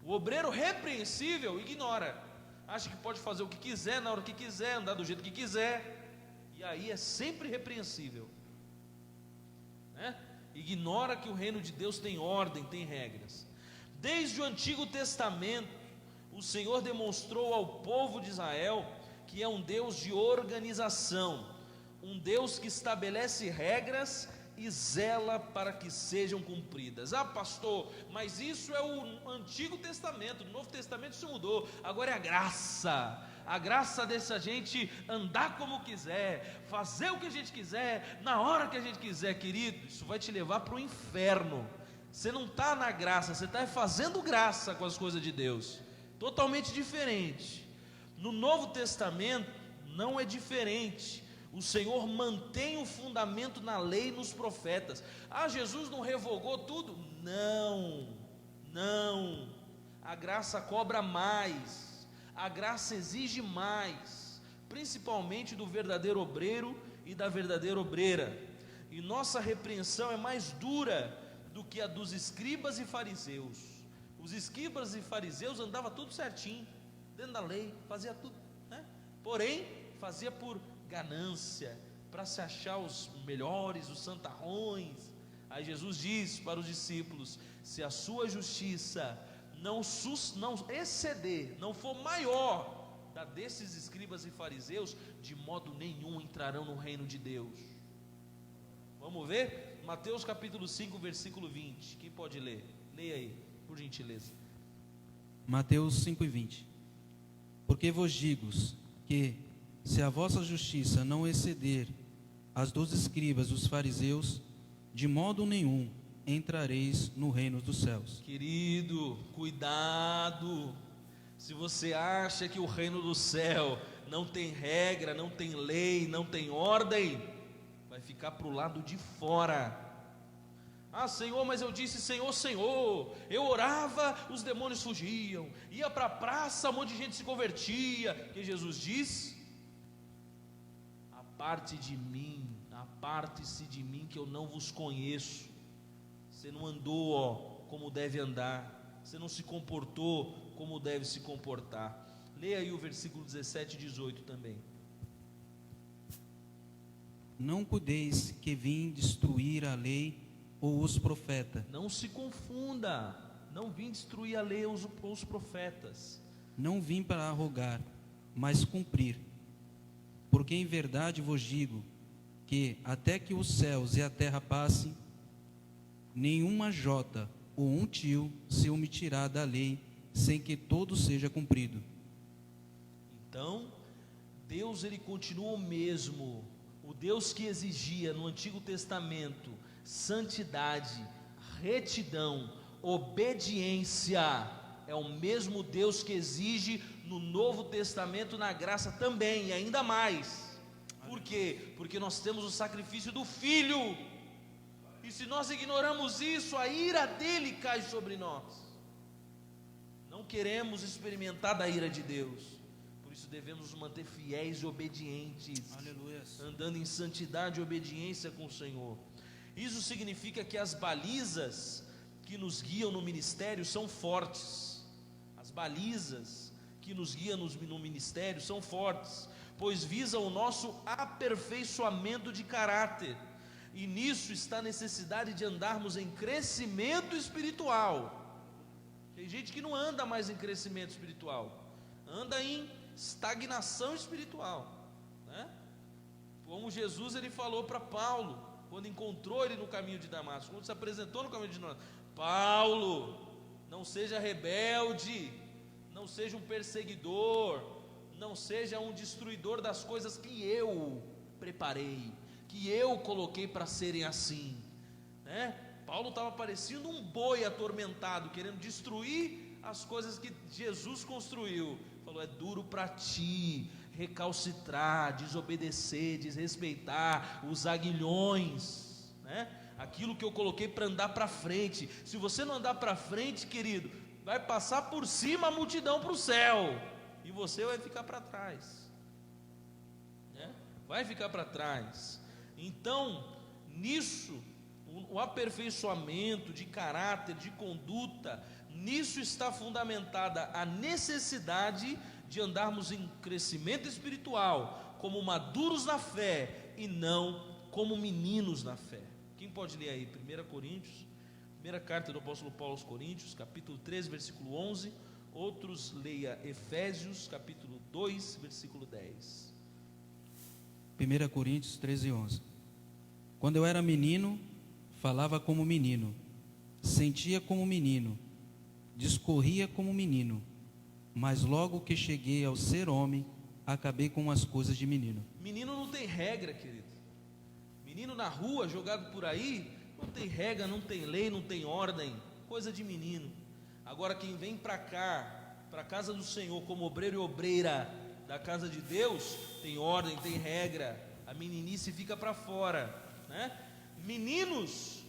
O obreiro repreensível ignora, acha que pode fazer o que quiser, na hora que quiser, andar do jeito que quiser, e aí é sempre repreensível, né? Ignora que o reino de Deus tem ordem, tem regras. Desde o Antigo Testamento, o Senhor demonstrou ao povo de Israel que é um Deus de organização, um Deus que estabelece regras e zela para que sejam cumpridas. Ah, pastor, mas isso é o Antigo Testamento. No Novo Testamento isso mudou, agora é a graça deixa a gente andar como quiser, fazer o que a gente quiser, na hora que a gente quiser. Querido, isso vai te levar para o inferno. Você não está na graça, você está fazendo graça com as coisas de Deus, totalmente diferente. No Novo Testamento não é diferente. O Senhor mantém o fundamento na lei e nos profetas. Ah, Jesus não revogou tudo? Não. A graça cobra mais, a graça exige mais, principalmente do verdadeiro obreiro e da verdadeira obreira. E nossa repreensão é mais dura do que a dos escribas e fariseus. Os escribas e fariseus andavam tudo certinho, dentro da lei, fazia tudo, né? Porém, fazia por ganância, para se achar os melhores, os santarrões. Aí Jesus diz para os discípulos: se a sua justiça não exceder, não for maior da desses escribas e fariseus, de modo nenhum entrarão no reino de Deus. Vamos ver? Mateus capítulo 5, versículo 20. Quem pode ler? Leia aí, por gentileza. Mateus 5:20. Porque vos digo que, se a vossa justiça não exceder as dos escribas e dos fariseus, de modo nenhum entrareis no reino dos céus. Querido, cuidado. Se você acha que o reino do céu não tem regra, não tem lei, não tem ordem, vai ficar para o lado de fora. Ah, Senhor, mas eu disse Senhor, Senhor, eu orava, os demônios fugiam, ia para a praça, um monte de gente se convertia. Que Jesus diz: aparte-se de mim, que eu não vos conheço. Você não andou como deve andar, você não se comportou como deve se comportar. Leia aí o versículo 17 e 18 também. Não cuideis que vim destruir a lei ou os profetas. Não se confunda, não vim destruir a lei ou os profetas. Não vim para arrogar, mas cumprir. Porque em verdade vos digo que até que os céus e a terra passem, nenhuma jota ou um tio se omitirá da lei, sem que todo seja cumprido. Então, Deus, ele continua o mesmo. O Deus que exigia no Antigo Testamento santidade, retidão, obediência. É o mesmo Deus que exige no Novo Testamento, na graça também, e ainda mais. Por quê? Porque nós temos o sacrifício do Filho, e se nós ignoramos isso, a ira dele cai sobre nós. Não queremos experimentar da ira de Deus, por isso devemos nos manter fiéis e obedientes, Aleluia. andando em santidade e obediência com o Senhor. Isso significa que as balizas que nos guiam no ministério são fortes. As balizas que nos guiam no ministério são fortes, pois visam o nosso aperfeiçoamento de caráter, e nisso está a necessidade de andarmos em crescimento espiritual. Tem gente que não anda mais em crescimento espiritual, anda em estagnação espiritual, né? Como Jesus ele falou para Paulo, quando encontrou ele no caminho de Damasco, quando se apresentou no caminho de Damasco: Paulo, não seja rebelde, não seja um perseguidor, não seja um destruidor das coisas que eu preparei, que eu coloquei para serem assim, né? Paulo estava parecendo um boi atormentado, querendo destruir as coisas que Jesus construiu. Falou: é duro para ti recalcitrar, desobedecer, desrespeitar os aguilhões, né? Aquilo que eu coloquei para andar para frente. Se você não andar para frente, querido, vai passar por cima a multidão para o céu, e você vai ficar para trás, né? Vai ficar para trás. Então, nisso, o aperfeiçoamento de caráter, de conduta, nisso está fundamentada a necessidade de andarmos em crescimento espiritual, como maduros na fé e não como meninos na fé. Quem pode ler aí? 1 Coríntios, primeira carta do apóstolo Paulo aos Coríntios, capítulo 13, versículo 11. Outros leia Efésios, capítulo 2, versículo 10. 1 Coríntios 13, 11. Quando eu era menino, falava como menino, sentia como menino, discorria como menino, mas logo que cheguei ao ser homem, acabei com as coisas de menino. Menino não tem regra, querido. Menino na rua, jogado por aí, não tem regra, não tem lei, não tem ordem, coisa de menino. Agora quem vem para cá, para a casa do Senhor, como obreiro e obreira da casa de Deus, tem ordem, tem regra. A meninice fica para fora, né? Meninos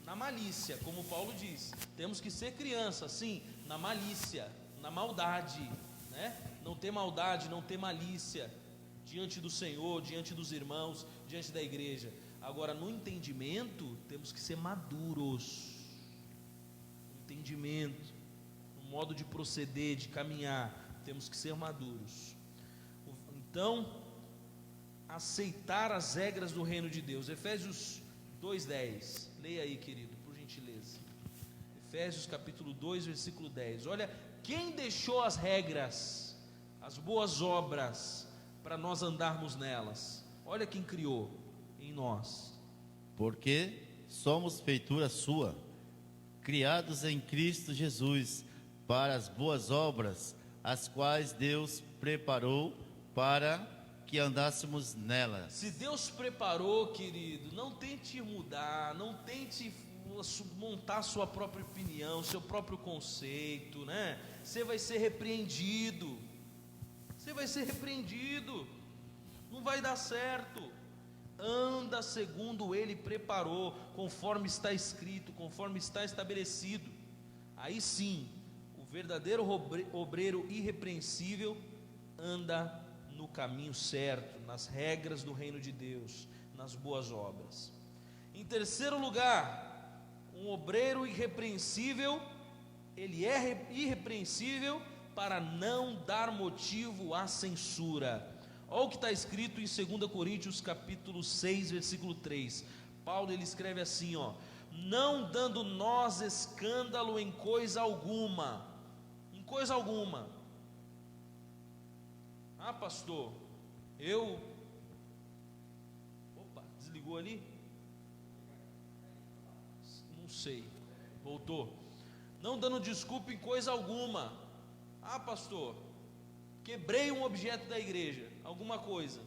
na malícia, como Paulo diz, temos que ser criança, sim, na malícia, na maldade, né? Não ter maldade, não ter malícia diante do Senhor, diante dos irmãos, diante da igreja. Agora, no entendimento, temos que ser maduros. No entendimento, no modo de proceder, de caminhar, temos que ser maduros. Então, aceitar as regras do reino de Deus. Efésios 2:10. Leia aí, querido, por gentileza. Efésios capítulo 2, versículo 10. Olha, quem deixou as regras, as boas obras, para nós andarmos nelas? Olha quem criou em nós. Porque somos feitura sua, criados em Cristo Jesus, para as boas obras, as quais Deus preparou para que andássemos nelas. Se Deus preparou, querido, não tente mudar, não tente montar sua própria opinião, seu próprio conceito, né? Você vai ser repreendido. Você vai ser repreendido. Não vai dar certo. Anda segundo Ele preparou, conforme está escrito, conforme está estabelecido. Aí sim, o verdadeiro obreiro irrepreensível anda no caminho certo, nas regras do reino de Deus, nas boas obras. Em terceiro lugar, um obreiro irrepreensível, ele é irrepreensível para não dar motivo à censura. Olha o que está escrito em 2 Coríntios capítulo 6, versículo 3. Paulo ele escreve assim, ó: não dando nós escândalo em coisa alguma. Em coisa alguma. Ah, pastor, Opa, desligou ali? Não sei. Voltou. Não dando desculpa em coisa alguma. Ah, pastor, quebrei um objeto da igreja, alguma coisa.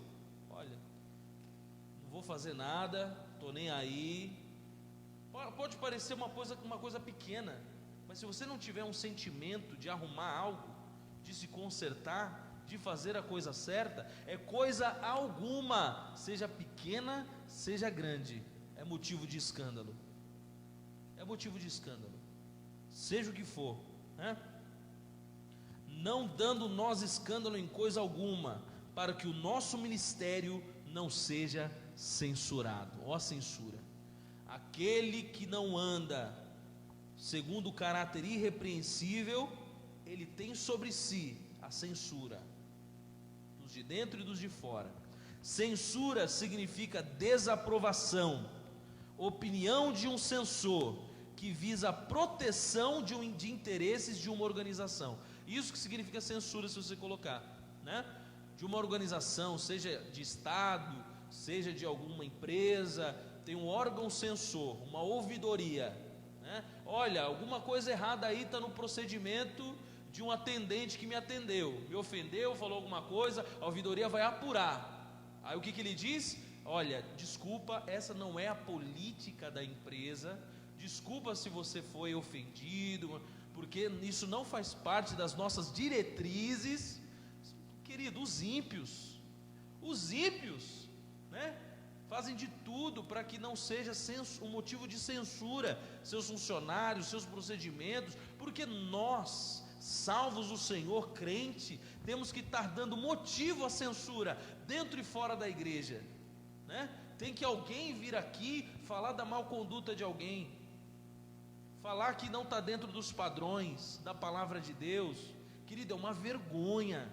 Olha, não vou fazer nada, estou nem aí. Pode parecer uma coisa pequena, mas se você não tiver um sentimento de arrumar algo, de se consertar, de fazer a coisa certa, é coisa alguma, seja pequena, seja grande, é motivo de escândalo. É motivo de escândalo, seja o que for, né? Não dando nós escândalo em coisa alguma, para que o nosso ministério não seja censurado. Ó censura! Aquele que não anda segundo o caráter irrepreensível, ele tem sobre si a censura, dos de dentro e dos de fora. Censura significa desaprovação, opinião de um censor, que visa a proteção de interesses de uma organização. Isso que significa censura, se você colocar, né? De uma organização, seja de Estado, seja de alguma empresa, tem um órgão censor, uma ouvidoria, né? Olha, alguma coisa errada aí está no procedimento de um atendente que me atendeu, me ofendeu, falou alguma coisa, a ouvidoria vai apurar. Aí o que ele diz? Olha, desculpa, essa não é a política da empresa, desculpa se você foi ofendido, porque isso não faz parte das nossas diretrizes. Querido, os ímpios, né, fazem de tudo para que não seja um motivo de censura seus funcionários, seus procedimentos, porque nós, salvos o Senhor, crente, temos que estar dando motivo à censura dentro e fora da igreja, né? Tem que alguém vir aqui falar da mal conduta de alguém, falar que não está dentro dos padrões da palavra de Deus. Querido, é uma vergonha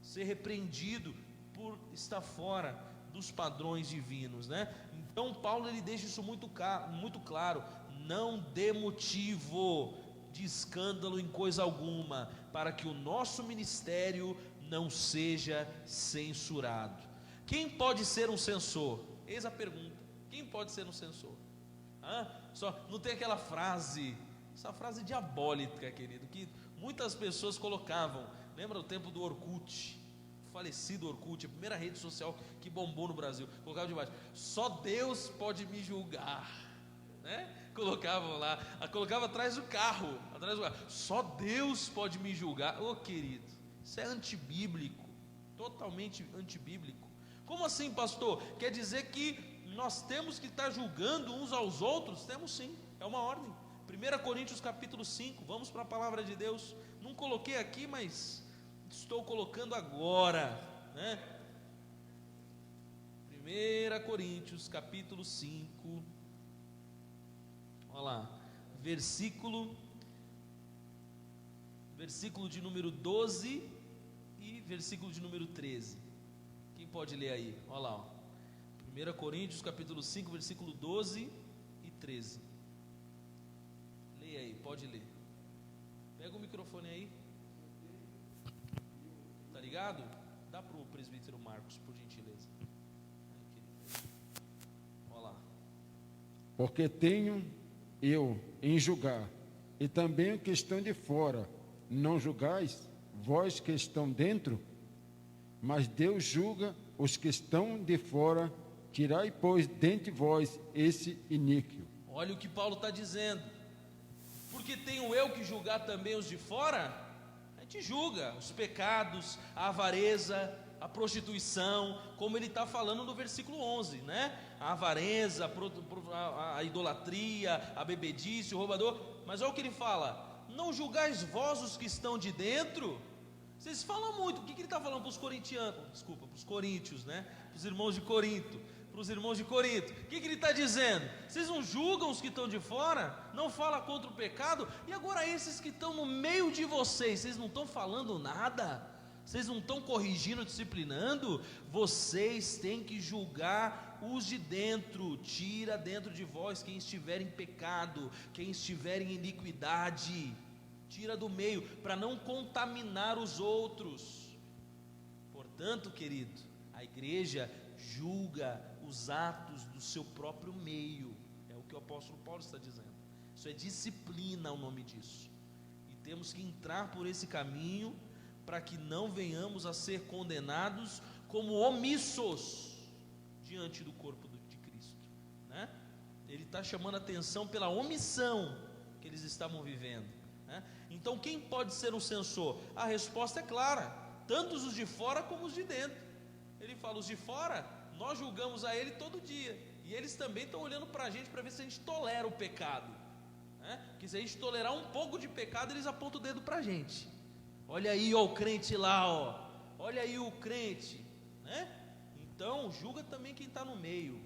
ser repreendido por estar fora dos padrões divinos, né? Então Paulo, ele deixa isso muito claro: não dê motivo de escândalo em coisa alguma, para que o nosso ministério não seja censurado. Quem pode ser um censor? Eis a pergunta: quem pode ser um censor? Só não tem aquela frase, essa frase diabólica, querido, que muitas pessoas colocavam. Lembra o tempo do Orkut, falecido Orkut, a primeira rede social que bombou no Brasil? Colocava debaixo: só Deus pode me julgar, né? Colocavam lá, colocava atrás do carro, só Deus pode me julgar. Querido, isso é antibíblico, totalmente antibíblico. Como assim, pastor? Quer dizer que nós temos que estar julgando uns aos outros? Temos sim, é uma ordem. 1 Coríntios capítulo 5, vamos para a palavra de Deus. Não coloquei aqui, mas estou colocando agora, né? 1 Coríntios capítulo 5, olha lá, versículo de número 12 e versículo de número 13. Quem pode ler aí? Olha lá, ó. 1 Coríntios capítulo 5, versículo 12 e 13. Leia aí, pode ler. Pega o microfone aí. Tá ligado? Dá para o presbítero Marcos, por gentileza. Olha lá. Porque tenho eu em julgar, e também o que estão de fora, não julgais, vós que estão dentro? Mas Deus julga os que estão de fora. Tirai, pois, dentre vós esse iníquo. Olha o que Paulo está dizendo: porque tenho eu que julgar também os de fora? A gente julga os pecados, a avareza, a prostituição, como ele está falando no versículo 11, né? A avareza, a idolatria, a bebedice, o roubador. Mas olha o que ele fala: não julgais vós os que estão de dentro. Vocês falam muito. O que ele está falando para os corintianos? Desculpa, para os coríntios, né? Para os irmãos de Corinto. O que ele está dizendo? Vocês não julgam os que estão de fora? Não fala contra o pecado? E agora esses que estão no meio de vocês não estão falando nada? Vocês não estão corrigindo, disciplinando? Vocês têm que julgar os de dentro. Tira dentro de vós quem estiver em pecado, quem estiver em iniquidade. Tira do meio, para não contaminar os outros. Portanto, querido, a igreja julga os atos do seu próprio meio. É o que o apóstolo Paulo está dizendo. Isso é disciplina, o nome disso. E temos que entrar por esse caminho para que não venhamos a ser condenados como omissos diante do corpo de Cristo, né? Ele está chamando a atenção pela omissão que eles estavam vivendo, né? Então quem pode ser um censor? A resposta é clara, tanto os de fora como os de dentro. Ele fala, os de fora, nós julgamos a ele todo dia, e eles também estão olhando para a gente para ver se a gente tolera o pecado, né? Porque se a gente tolerar um pouco de pecado, eles apontam o dedo para a gente. Olha aí, ó, o crente lá, ó. Olha aí o crente, né? Então julga também quem está no meio,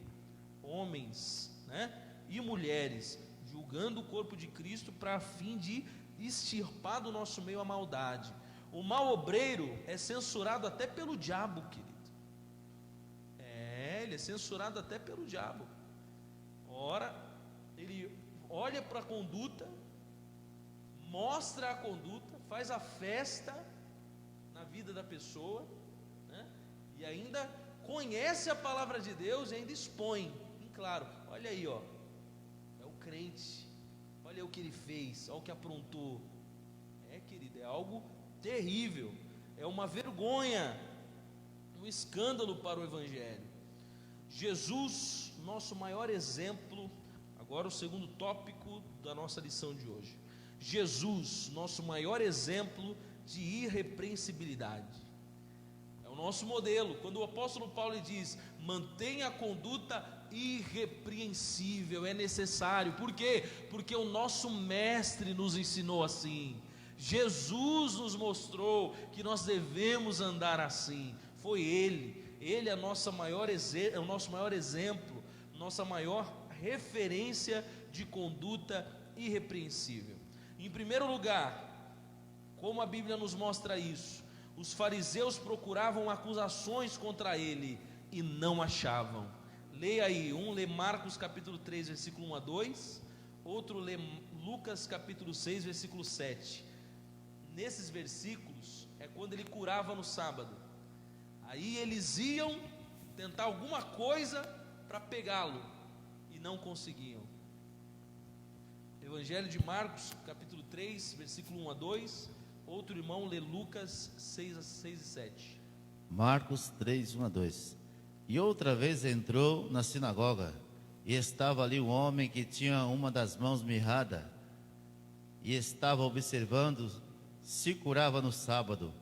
homens, né? E mulheres, julgando o corpo de Cristo para fim de extirpar do nosso meio a maldade. O mau obreiro é censurado até pelo diabo, querido. Ele é censurado até pelo diabo. Ora, ele olha para a conduta, mostra a conduta, faz a festa na vida da pessoa, né? E ainda conhece a palavra de Deus e ainda expõe, em claro, olha aí, ó, é o crente, olha o que ele fez, olha o que aprontou. Querido, é algo terrível, é uma vergonha, um escândalo para o Evangelho. Jesus, nosso maior exemplo. Agora o segundo tópico da nossa lição de hoje. Jesus, nosso maior exemplo de irrepreensibilidade. É o nosso modelo. Quando o apóstolo Paulo diz, mantenha a conduta irrepreensível, é necessário. Por quê? Porque o nosso mestre nos ensinou assim. Jesus nos mostrou que nós devemos andar assim. Foi Ele é o nosso maior exemplo, nossa maior referência de conduta irrepreensível. Em primeiro lugar, como a Bíblia nos mostra isso, os fariseus procuravam acusações contra ele e não achavam. Leia aí, um lê Marcos capítulo 3, versículo 1 a 2, outro lê Lucas capítulo 6, versículo 7. Nesses versículos é quando ele curava no sábado. Aí eles iam tentar alguma coisa para pegá-lo e não conseguiam. Evangelho de Marcos, capítulo 3, versículo 1 a 2. Outro irmão lê Lucas 6 e 7. Marcos 3, 1 a 2. E outra vez entrou na sinagoga, e estava ali um homem que tinha uma das mãos mirrada, e estava observando se curava no sábado,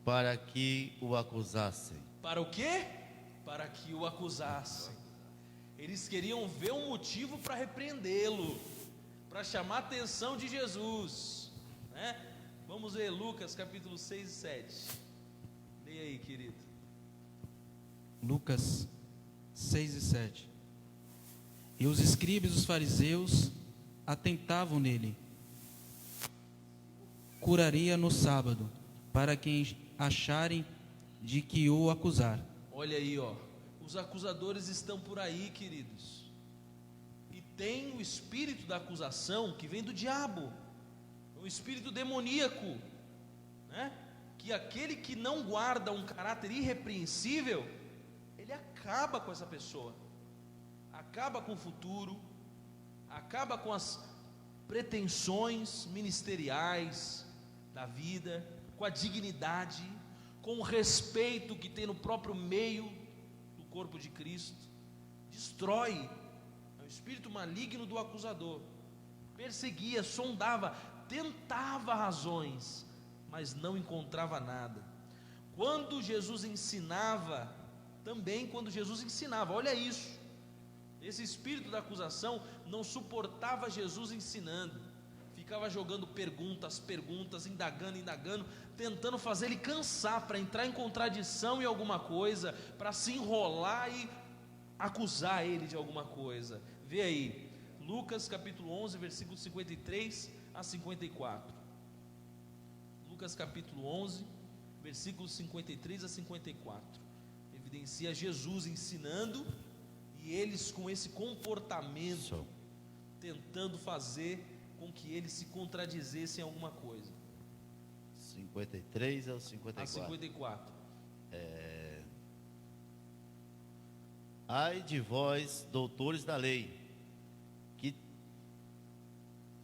para que o acusassem. Para o quê? Para que o acusassem. Eles queriam ver um motivo para repreendê-lo, para chamar a atenção de Jesus, né? Vamos ver Lucas capítulo 6 e 7. Leia aí, querido. Lucas 6 e 7. E os escribas e os fariseus atentavam nele. Curaria no sábado, para quem acharem de que o acusar. Olha aí, ó. Os acusadores estão por aí, queridos. E tem o espírito da acusação que vem do diabo, o espírito demoníaco, né? Que aquele que não guarda um caráter irrepreensível, ele acaba com essa pessoa, acaba com o futuro, acaba com as pretensões ministeriais da vida, com a dignidade, com o respeito que tem no próprio meio do corpo de Cristo. Destrói. É o espírito maligno do acusador. Perseguia, sondava, tentava razões, mas não encontrava nada. Quando Jesus ensinava, olha isso, esse espírito da acusação não suportava Jesus ensinando, ficava jogando perguntas, indagando, tentando fazer ele cansar, para entrar em contradição em alguma coisa, para se enrolar e acusar ele de alguma coisa. Vê aí, Lucas capítulo 11, versículos 53 a 54. Lucas capítulo 11, versículos 53 a 54. Evidencia Jesus ensinando e eles com esse comportamento tentando fazer com que eles se contradizessem em alguma coisa. 53 ao 54. A 54. Ai de vós, doutores da lei, que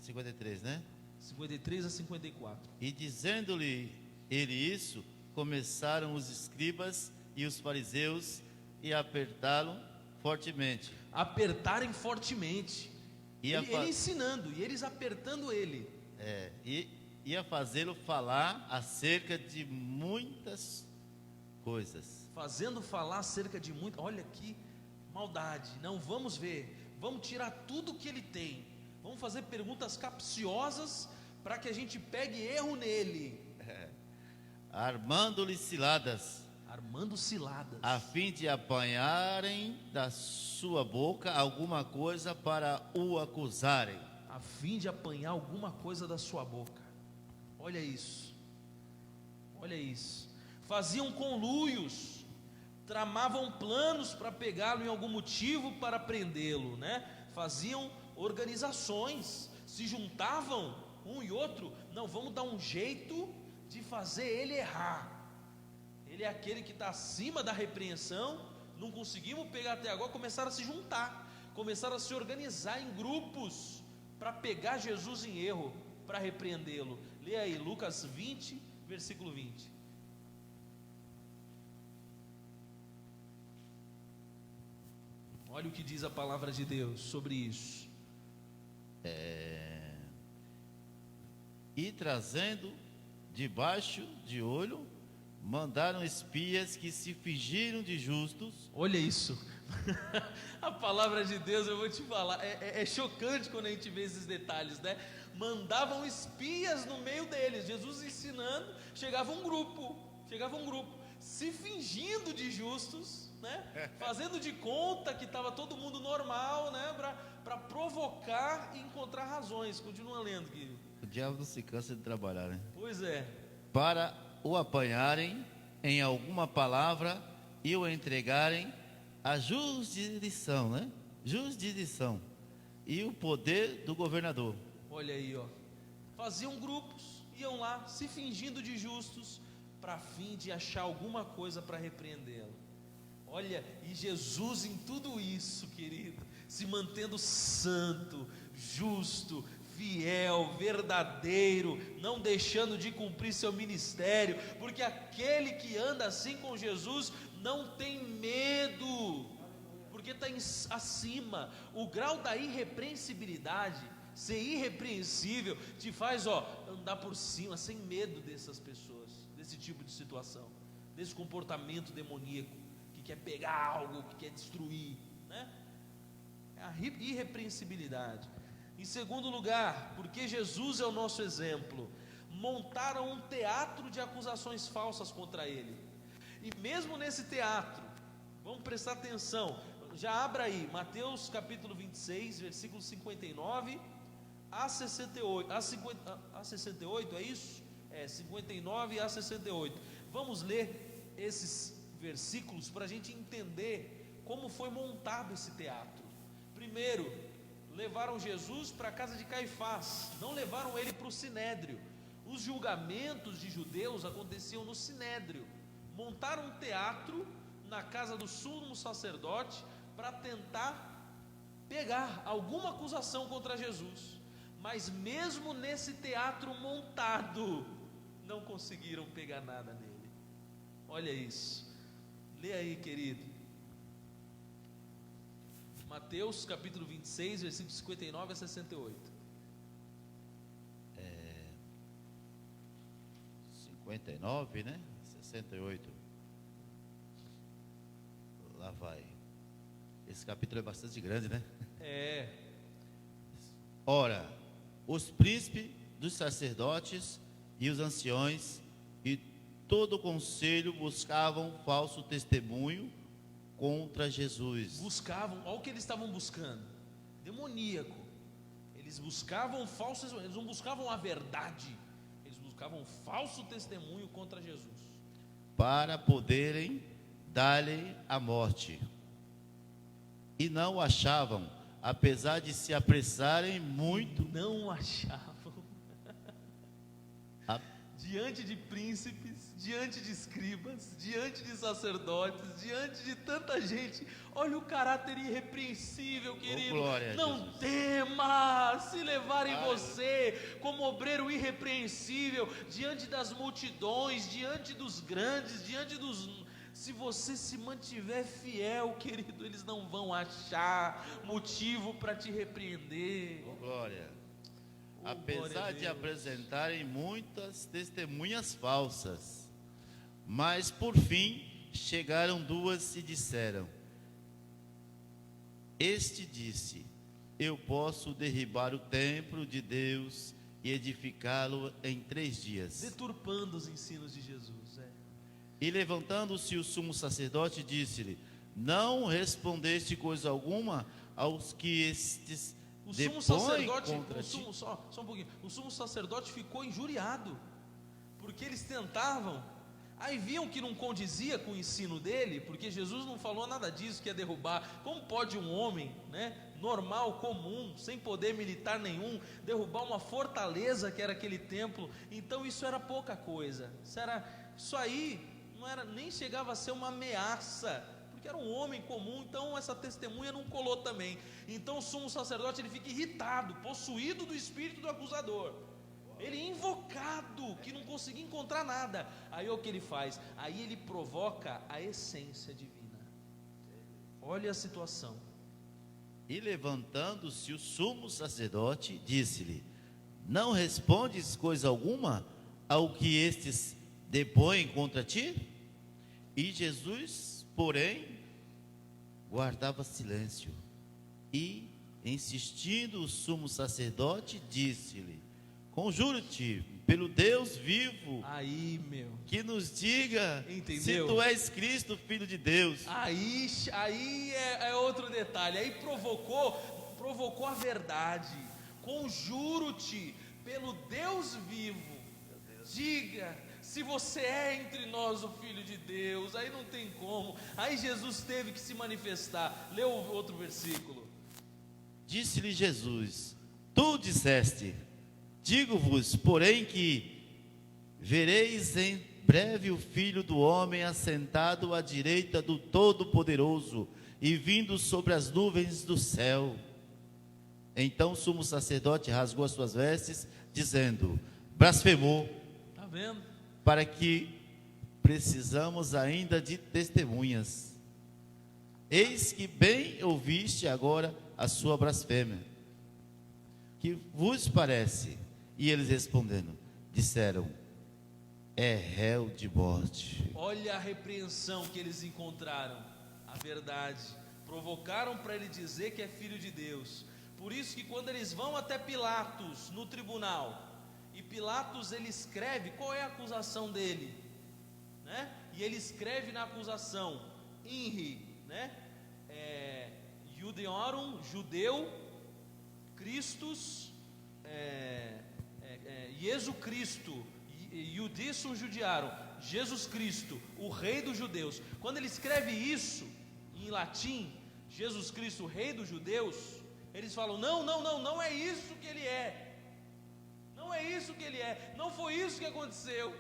53, né? 53 a 54. E dizendo-lhe ele isso, começaram os escribas e os fariseus a apertá-lo fortemente. Apertarem fortemente. Ia Ele ensinando e eles apertando ele. Ia fazê-lo falar acerca de muitas coisas. Fazendo falar acerca de muito. Olha que maldade. Não, vamos ver. Vamos tirar tudo que ele tem. Vamos fazer perguntas capciosas para que a gente pegue erro nele. Armando-lhe ciladas, Armando ciladas. a fim de apanharem da sua boca alguma coisa para o acusarem. A fim de apanhar alguma coisa da sua boca. Olha isso. Olha isso. Faziam conluios, tramavam planos para pegá-lo em algum motivo para prendê-lo, né? Faziam organizações, se juntavam um e outro. Não, vamos dar um jeito de fazer ele errar. Ele é aquele que está acima da repreensão. Não conseguimos pegar até agora. Começaram a se juntar, começaram a se organizar em grupos para pegar Jesus em erro, para repreendê-lo. Lê aí Lucas 20, versículo 20. Olha o que diz a palavra de Deus sobre isso. E trazendo debaixo de olho, mandaram espias que se fingiram de justos. Olha isso. A palavra de Deus, eu vou te falar, é chocante quando a gente vê esses detalhes, né? Mandavam espias no meio deles. Jesus ensinando, chegava um grupo, se fingindo de justos, né? Fazendo de conta que estava todo mundo normal, né? Para provocar e encontrar razões. Continua lendo, querido. O diabo não se cansa de trabalhar, né? Pois é. Para o apanharem em alguma palavra e o entregarem à jurisdição, né? Jurisdição e o poder do governador. Olha aí, ó. Faziam grupos, iam lá, se fingindo de justos, para fim de achar alguma coisa para repreendê-lo. Olha, e Jesus em tudo isso, querido, se mantendo santo, justo, fiel, verdadeiro, não deixando de cumprir seu ministério, porque aquele que anda assim com Jesus não tem medo, porque está acima. O grau da irrepreensibilidade, ser irrepreensível, te faz andar por cima, sem medo dessas pessoas, desse tipo de situação, desse comportamento demoníaco, que quer pegar algo, que quer destruir, né? É a irrepreensibilidade. Em segundo lugar, porque Jesus é o nosso exemplo, montaram um teatro de acusações falsas contra ele. E mesmo nesse teatro, vamos prestar atenção, já abra aí, Mateus capítulo 26, versículo 59 a 68, a 68, é isso? 59 a 68. Vamos ler esses versículos para a gente entender como foi montado esse teatro. Primeiro, levaram Jesus para a casa de Caifás, não levaram ele para o sinédrio. Os julgamentos de judeus aconteciam no sinédrio. Montaram um teatro na casa do sumo sacerdote para tentar pegar alguma acusação contra Jesus. Mas mesmo nesse teatro montado, não conseguiram pegar nada nele. Olha isso. Lê aí, querido. Mateus capítulo 26, versículos 59 a 68. 59, né? 68. Lá vai. Esse capítulo é bastante grande, né? Ora, os príncipes dos sacerdotes e os anciões e todo o conselho buscavam falso testemunho contra Jesus. Buscavam, olha o que eles estavam buscando, demoníaco. Eles buscavam falsos, eles não buscavam a verdade, eles buscavam falso testemunho contra Jesus, para poderem dar-lhe a morte. E não o achavam, apesar de se apressarem muito. Não achavam. Diante de príncipes, diante de escribas, diante de sacerdotes, diante de tanta gente, olha o caráter irrepreensível, querido. Glória a não Jesus. tema se levarem você como obreiro irrepreensível, diante das multidões, diante dos grandes, diante dos Se você se mantiver fiel, querido, eles não vão achar motivo para te repreender. Oh, glória. Oh, glória a Apesar de Deus. apresentarem muitas testemunhas falsas, mas por fim chegaram duas e disseram: Este disse: Eu posso derribar o templo de Deus e edificá-lo em 3 dias. Deturpando os ensinos de Jesus. E levantando-se o sumo sacerdote, disse-lhe: Não respondeste coisa alguma aos que estes O sumo depõem sacerdote, contra ti? só um pouquinho. O sumo sacerdote ficou injuriado, porque eles tentavam, aí viam que não condizia com o ensino dele, porque Jesus não falou nada disso, que ia derrubar. Como pode um homem, né, normal, comum, sem poder militar nenhum, derrubar uma fortaleza que era aquele templo? Então isso era pouca coisa. Isso aí não era, nem chegava a ser uma ameaça, porque era um homem comum. Então essa testemunha não colou também. Então o sumo sacerdote, ele fica irritado, possuído do espírito do acusador, ele invocado, que não conseguia encontrar nada. Aí o que ele faz? Aí ele provoca a essência divina. Olha a situação. E levantando-se o sumo sacerdote, disse-lhe: Não respondes coisa alguma ao que estes depõem contra ti? E Jesus, porém, guardava silêncio. E, insistindo o sumo sacerdote, disse-lhe: Conjuro-te pelo Deus vivo, Aí, que nos diga Entendeu? se tu és Cristo, Filho de Deus. Aí é outro detalhe. Aí provocou a verdade. Conjuro-te pelo Deus vivo, diga se você é entre nós o Filho de Deus. Aí não tem como. Aí Jesus teve que se manifestar. Lê o outro versículo. Disse-lhe Jesus: Tu disseste. Digo-vos, porém, que vereis em breve o Filho do Homem assentado à direita do Todo-Poderoso e vindo sobre as nuvens do céu. Então o sumo sacerdote rasgou as suas vestes, dizendo: Blasfemou. Está vendo? Para que precisamos ainda de testemunhas. Eis que bem ouviste agora a sua blasfêmia. Que vos parece? E eles respondendo, disseram: É réu de morte. Olha a repreensão que eles encontraram. A verdade. Provocaram para ele dizer que é filho de Deus. Por isso que quando eles vão até Pilatos no tribunal, e Pilatos, ele escreve qual é a acusação dele, né? E ele escreve na acusação: Inri, né? Judeorum, judeu, Christus, Jesus Cristo, Judissum judiarum, Jesus Cristo, o rei dos judeus. Quando ele escreve isso em latim, Jesus Cristo, o rei dos judeus, eles falam: não é isso que ele é. Não é isso que ele é, não foi isso que aconteceu.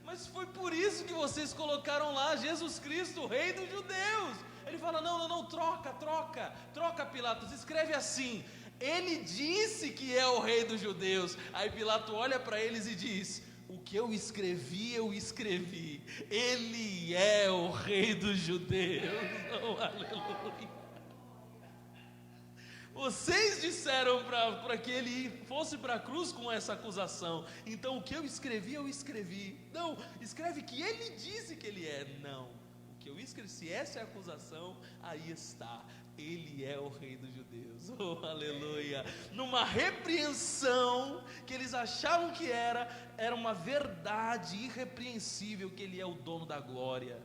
Mas foi por isso que vocês colocaram lá Jesus Cristo, o rei dos judeus. Ele fala: não, troca, Pilatos, escreve assim: ele disse que é o rei dos judeus. Aí Pilatos olha para eles e diz: o que eu escrevi, ele é o rei dos judeus. Oh, aleluia. Vocês disseram para que ele fosse para a cruz com essa acusação. Então o que eu escrevi, Não, escreve que ele disse que ele é. Não, o que eu escrevi, se essa é a acusação, aí está: ele é o rei dos judeus. Oh, aleluia. Numa repreensão que eles achavam que era uma verdade irrepreensível, que ele é o dono da glória.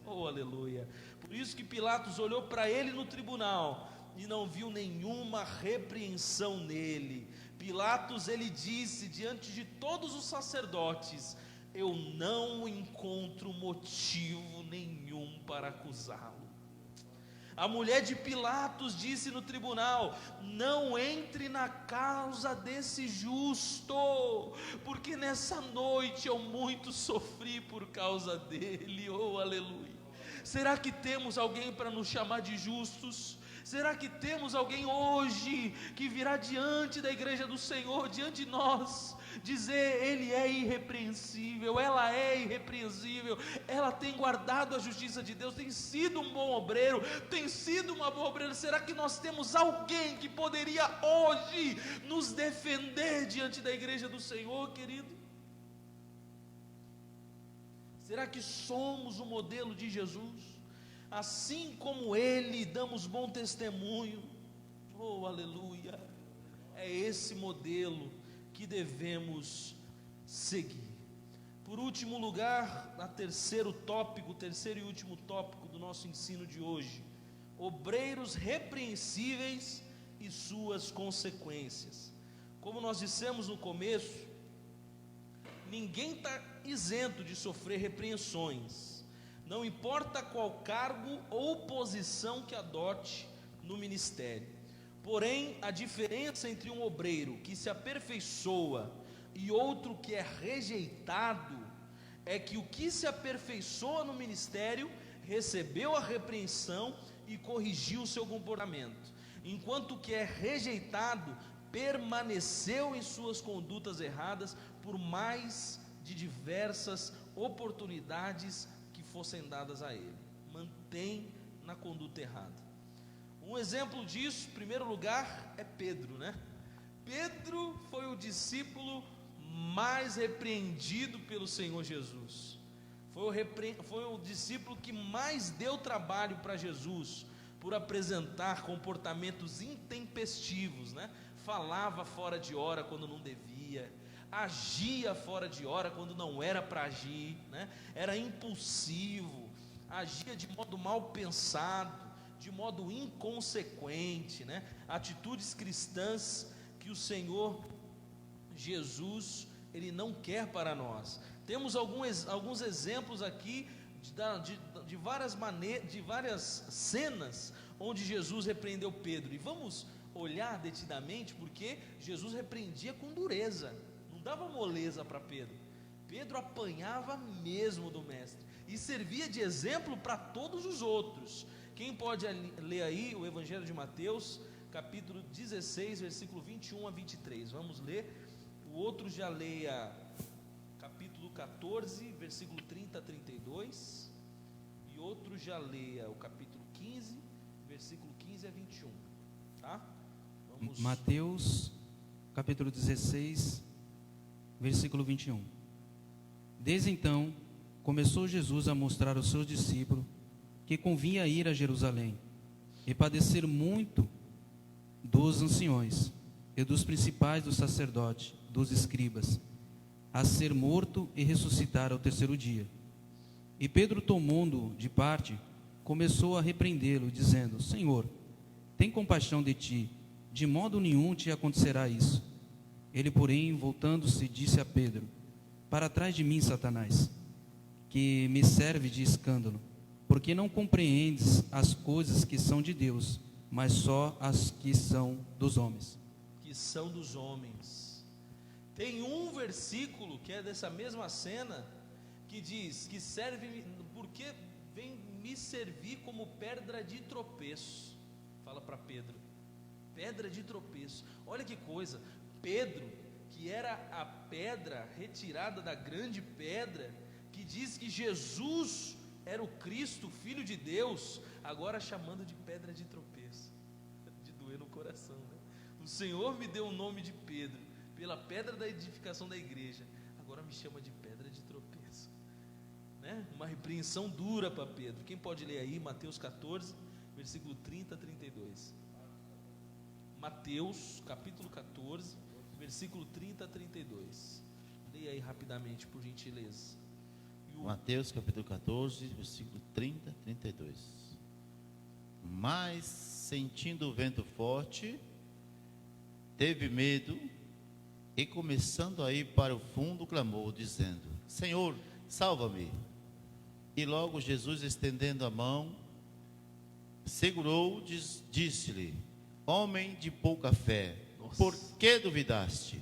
Oh, aleluia. Por isso que Pilatos olhou para ele no tribunal e não viu nenhuma repreensão nele. Pilatos, ele disse diante de todos os sacerdotes: eu não encontro motivo nenhum para acusá-lo. A mulher de Pilatos disse no tribunal: não entre na causa desse justo, porque nessa noite eu muito sofri por causa dele. Oh, aleluia. Será que temos alguém para nos chamar de justos? Será que temos alguém hoje que virá diante da igreja do Senhor, diante de nós, dizer: Ele é irrepreensível, ela é irrepreensível, ela tem guardado a justiça de Deus, tem sido um bom obreiro, tem sido uma boa obreira? Será que nós temos alguém que poderia hoje nos defender diante da igreja do Senhor, querido? Será que somos o modelo de Jesus? Assim como Ele, damos bom testemunho. Oh, aleluia! É esse modelo que devemos seguir. Por último lugar, terceiro e último tópico do nosso ensino de hoje: obreiros repreensíveis e suas consequências. Como nós dissemos no começo, ninguém está isento de sofrer repreensões, não importa qual cargo ou posição que adote no ministério. Porém, a diferença entre um obreiro que se aperfeiçoa e outro que é rejeitado é que o que se aperfeiçoa no ministério recebeu a repreensão e corrigiu o seu comportamento, enquanto o que é rejeitado permaneceu em suas condutas erradas por mais de diversas oportunidades que fossem dadas a ele. Mantém na conduta errada. Um exemplo disso, em primeiro lugar, é Pedro, né? Pedro foi o discípulo mais repreendido pelo Senhor Jesus. Foi o discípulo que mais deu trabalho para Jesus, por apresentar comportamentos intempestivos, né? Falava fora de hora quando não devia, agia fora de hora quando não era para agir, né? Era impulsivo, agia de modo mal pensado, de modo inconsequente, né? Atitudes cristãs que o Senhor Jesus, Ele não quer para nós. Temos alguns exemplos aqui de várias cenas onde Jesus repreendeu Pedro, e vamos olhar detidamente, porque Jesus repreendia com dureza, não dava moleza para Pedro. Pedro apanhava mesmo do mestre, e servia de exemplo para todos os outros. Quem pode ler aí o Evangelho de Mateus, capítulo 16, versículo 21 a 23, vamos ler. O outro já leia capítulo 14, versículo 30 a 32, e outro já leia o capítulo 15, versículo 15 a 21, tá? Vamos. Mateus, capítulo 16, versículo 21. Desde então, começou Jesus a mostrar aos seus discípulos que convinha ir a Jerusalém e padecer muito dos anciões e dos principais dos sacerdotes, dos escribas, a ser morto e ressuscitar ao terceiro dia. E Pedro, tomando-o de parte, começou a repreendê-lo, dizendo: Senhor, tem compaixão de ti, de modo nenhum te acontecerá isso. Ele, porém, voltando-se, disse a Pedro: Para trás de mim, Satanás, que me serve de escândalo, porque não compreendes as coisas que são de Deus, mas só as que são dos homens. Que são dos homens. Tem um versículo que é dessa mesma cena, que diz que serve, porque vem me servir como pedra de tropeço. Fala para Pedro, pedra de tropeço. Olha que coisa, Pedro, que era a pedra retirada da grande pedra, que diz que Jesus era o Cristo, Filho de Deus, agora chamando de pedra de tropeço, de doer no coração, né? O Senhor me deu o nome de Pedro, pela pedra da edificação da igreja, agora me chama de pedra de tropeço, né? Uma repreensão dura para Pedro. Quem pode ler aí Mateus 14, versículo 30 a 32? Mateus, capítulo 14, versículo 30 a 32. Leia aí rapidamente, por gentileza. Mateus capítulo 14, versículo 30 a 32. Mas, sentindo o vento forte, teve medo, e começando a ir para o fundo, clamou, dizendo: Senhor, salva-me. E logo Jesus, estendendo a mão, segurou, disse-lhe: Homem de pouca fé, por que duvidaste?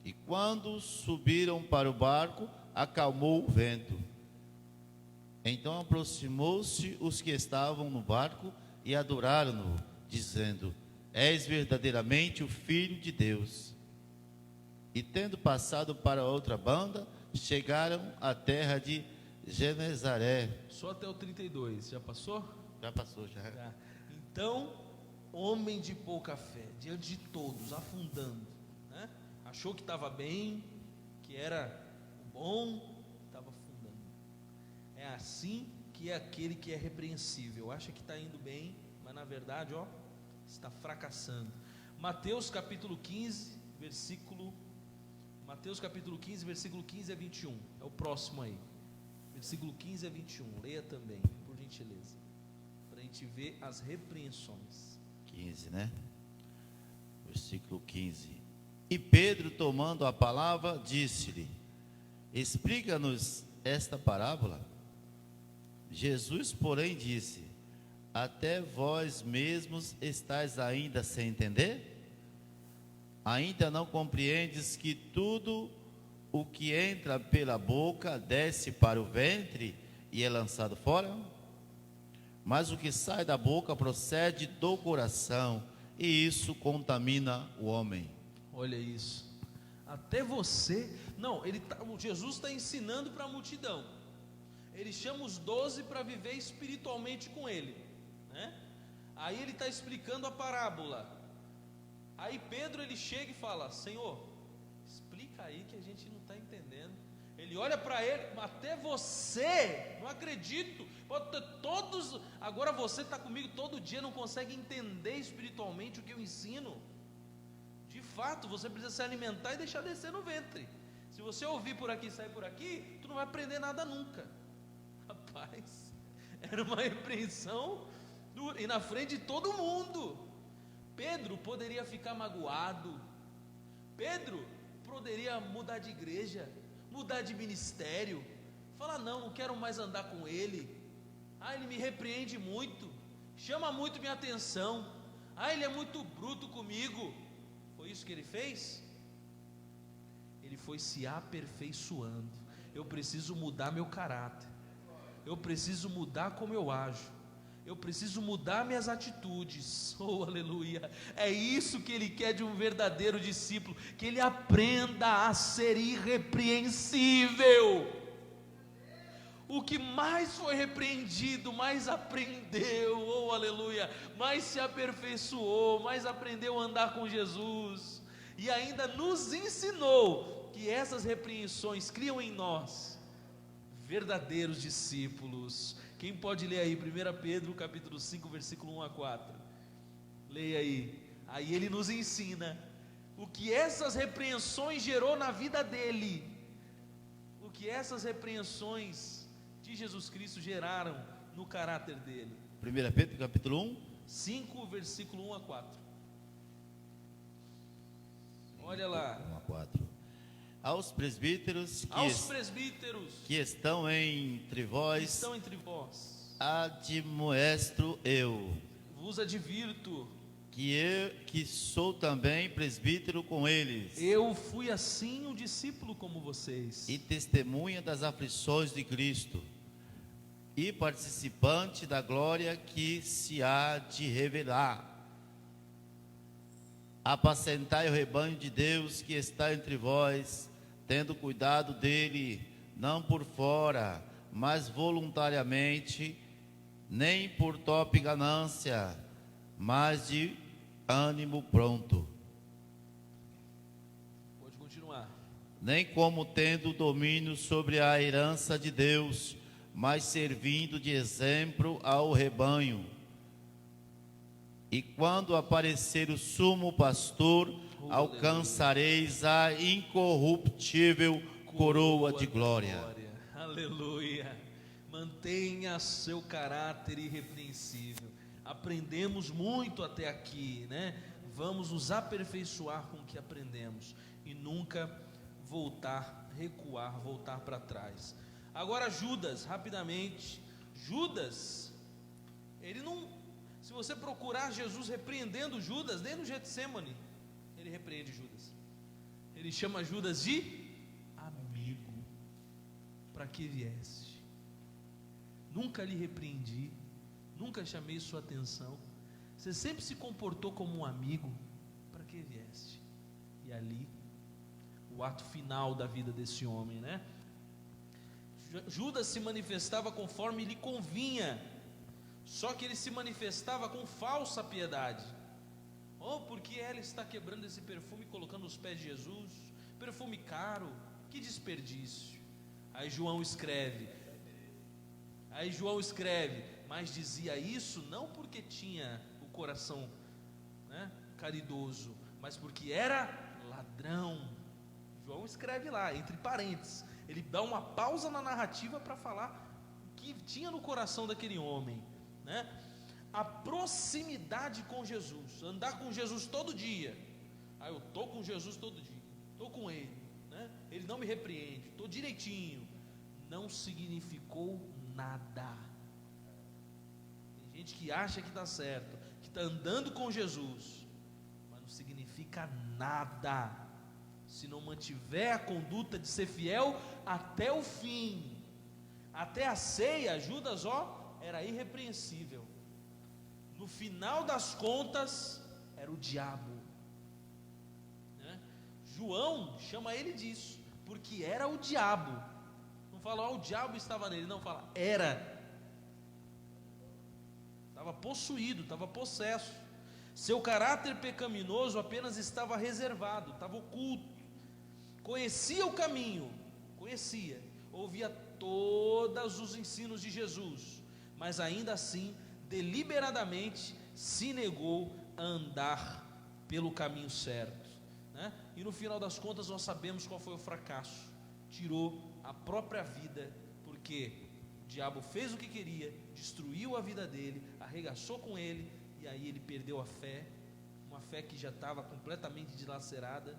E quando subiram para o barco, acalmou o vento. Então aproximou-se os que estavam no barco e adoraram-no, dizendo: És verdadeiramente o Filho de Deus. E tendo passado para outra banda, chegaram à terra de Genezaré. Só até o 32, já passou? Já passou, já. Já. Então, homem de pouca fé, diante de todos, afundando, né? Achou que estava bem, que era bom, estava afundando. É assim que é aquele que é repreensível, acha que está indo bem, mas na verdade, ó, está fracassando. Mateus capítulo 15, versículo 15 a 21, é o próximo aí, versículo 15 a 21, leia também, por gentileza, para a gente ver as repreensões. 15, né? Versículo 15. E Pedro, tomando a palavra, disse-lhe: Explica-nos esta parábola. Jesus, porém, disse: Até vós mesmos estáis ainda sem entender? Ainda não compreendes que tudo o que entra pela boca desce para o ventre e é lançado fora? Mas o que sai da boca procede do coração, e isso contamina o homem. Olha isso. Até você. Não, Jesus está ensinando para a multidão. Ele chama os 12 para viver espiritualmente com ele, né? Aí ele está explicando a parábola. Aí Pedro ele chega e fala: Senhor, explica aí que a gente não está entendendo. Ele olha para ele: até você, não acredito. Pode ter todos. Agora você está comigo todo dia, não consegue entender espiritualmente o que eu ensino. De fato, você precisa se alimentar e deixar descer no ventre. Se você ouvir por aqui e sair por aqui, tu não vai aprender nada nunca. Rapaz, era uma repreensão e na frente de todo mundo. Pedro poderia ficar magoado. Pedro poderia mudar de igreja, mudar de ministério, falar: não quero mais andar com ele. Ele me repreende muito, chama muito minha atenção. Ele é muito bruto comigo. Foi isso que ele fez? Ele foi se aperfeiçoando. Eu preciso mudar meu caráter, eu preciso mudar como eu ajo, eu preciso mudar minhas atitudes. Oh, aleluia. É isso que ele quer de um verdadeiro discípulo, que ele aprenda a ser irrepreensível. O que mais foi repreendido, mais aprendeu. Oh, aleluia. Mais se aperfeiçoou, mais aprendeu a andar com Jesus. E ainda nos ensinou que essas repreensões criam em nós verdadeiros discípulos. Quem pode ler aí 1 Pedro capítulo 5, versículo 1 a 4? Leia aí. Aí ele nos ensina o que essas repreensões gerou na vida dele, o que essas repreensões de Jesus Cristo geraram no caráter dele. 1 Pedro capítulo 1, 5, versículo 1 a 4. Olha lá. 1 a 4. Aos presbíteros que estão entre vós, admoesto eu, vos advirto, que sou também presbítero com eles, eu fui assim um discípulo como vocês, e testemunha das aflições de Cristo, e participante da glória que se há de revelar. Apacentai o rebanho de Deus que está entre vós, tendo cuidado dele, não por fora, mas voluntariamente, nem por top ganância, mas de ânimo pronto. Pode continuar. Nem como tendo domínio sobre a herança de Deus, mas servindo de exemplo ao rebanho. E quando aparecer o sumo pastor, alcançareis a incorruptível coroa de glória. Aleluia. Mantenha seu caráter irrepreensível. Aprendemos muito até aqui, né? Vamos nos aperfeiçoar com o que aprendemos e nunca recuar, voltar para trás. Agora Judas, rapidamente. Judas, ele não... Se você procurar Jesus repreendendo Judas, nem no Getsêmani, ele repreende Judas. Ele chama Judas de amigo. Para que vieste? Nunca lhe repreendi, Nunca chamei sua atenção. Você sempre se comportou como um amigo. Para que vieste? E ali, o ato final da vida desse homem, né? Judas se manifestava conforme lhe convinha, só que ele se manifestava com falsa piedade. Oh, porque ela está quebrando esse perfume e colocando nos pés de Jesus? Perfume caro, que desperdício. Aí João escreve, mas dizia isso não porque tinha o coração, né, caridoso, mas porque era ladrão. João escreve lá, entre parênteses, ele dá uma pausa na narrativa para falar o que tinha no coração daquele homem, né? A proximidade com Jesus, andar com Jesus todo dia. Eu estou com Jesus todo dia, estou com Ele, né? Ele não me repreende, estou direitinho. Não significou nada. Tem gente que acha que está certo, que está andando com Jesus, mas não significa nada se não mantiver a conduta de ser fiel até o fim. Até a ceia, Judas, era irrepreensível. No final das contas, era o diabo, né? João chama ele disso, porque era o diabo. Não fala, o diabo estava nele, não, fala, era. Estava possuído, estava possesso. Seu caráter pecaminoso apenas estava reservado, estava oculto. Conhecia o caminho, ouvia todos os ensinos de Jesus, mas ainda assim, deliberadamente, se negou a andar pelo caminho certo, né? E no final das contas nós sabemos qual foi o fracasso. Tirou a própria vida, porque o diabo fez o que queria, destruiu a vida dele, arregaçou com ele, e aí ele perdeu a fé, uma fé que já estava completamente dilacerada,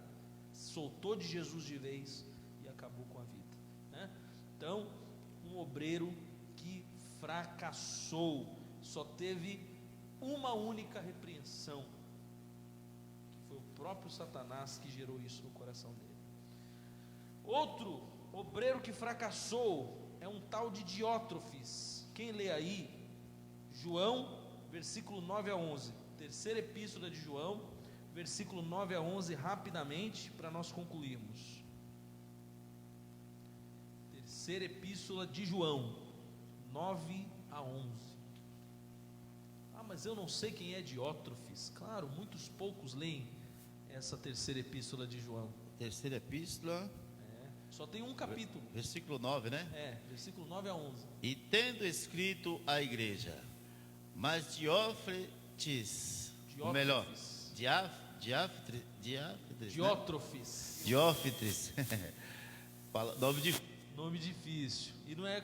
soltou de Jesus de vez e acabou com a vida, né? Então, um obreiro que fracassou, só teve uma única repreensão, que foi o próprio Satanás que gerou isso no coração dele. Outro obreiro que fracassou é um tal de Diótrofes. Quem lê aí? João, versículo 9 a 11, terceira epístola de João, versículo 9 a 11, rapidamente, para nós concluirmos. Terceira epístola de João, 9 a 11. Mas eu não sei quem é Diótrofes. Claro, muitos poucos leem essa terceira epístola de João. Terceira epístola, Só tem um capítulo. versículo 9, né? Versículo 9 a 11. E tendo escrito à igreja, mas Diófetes, ou melhor, Diófetes, Nome difícil. E não é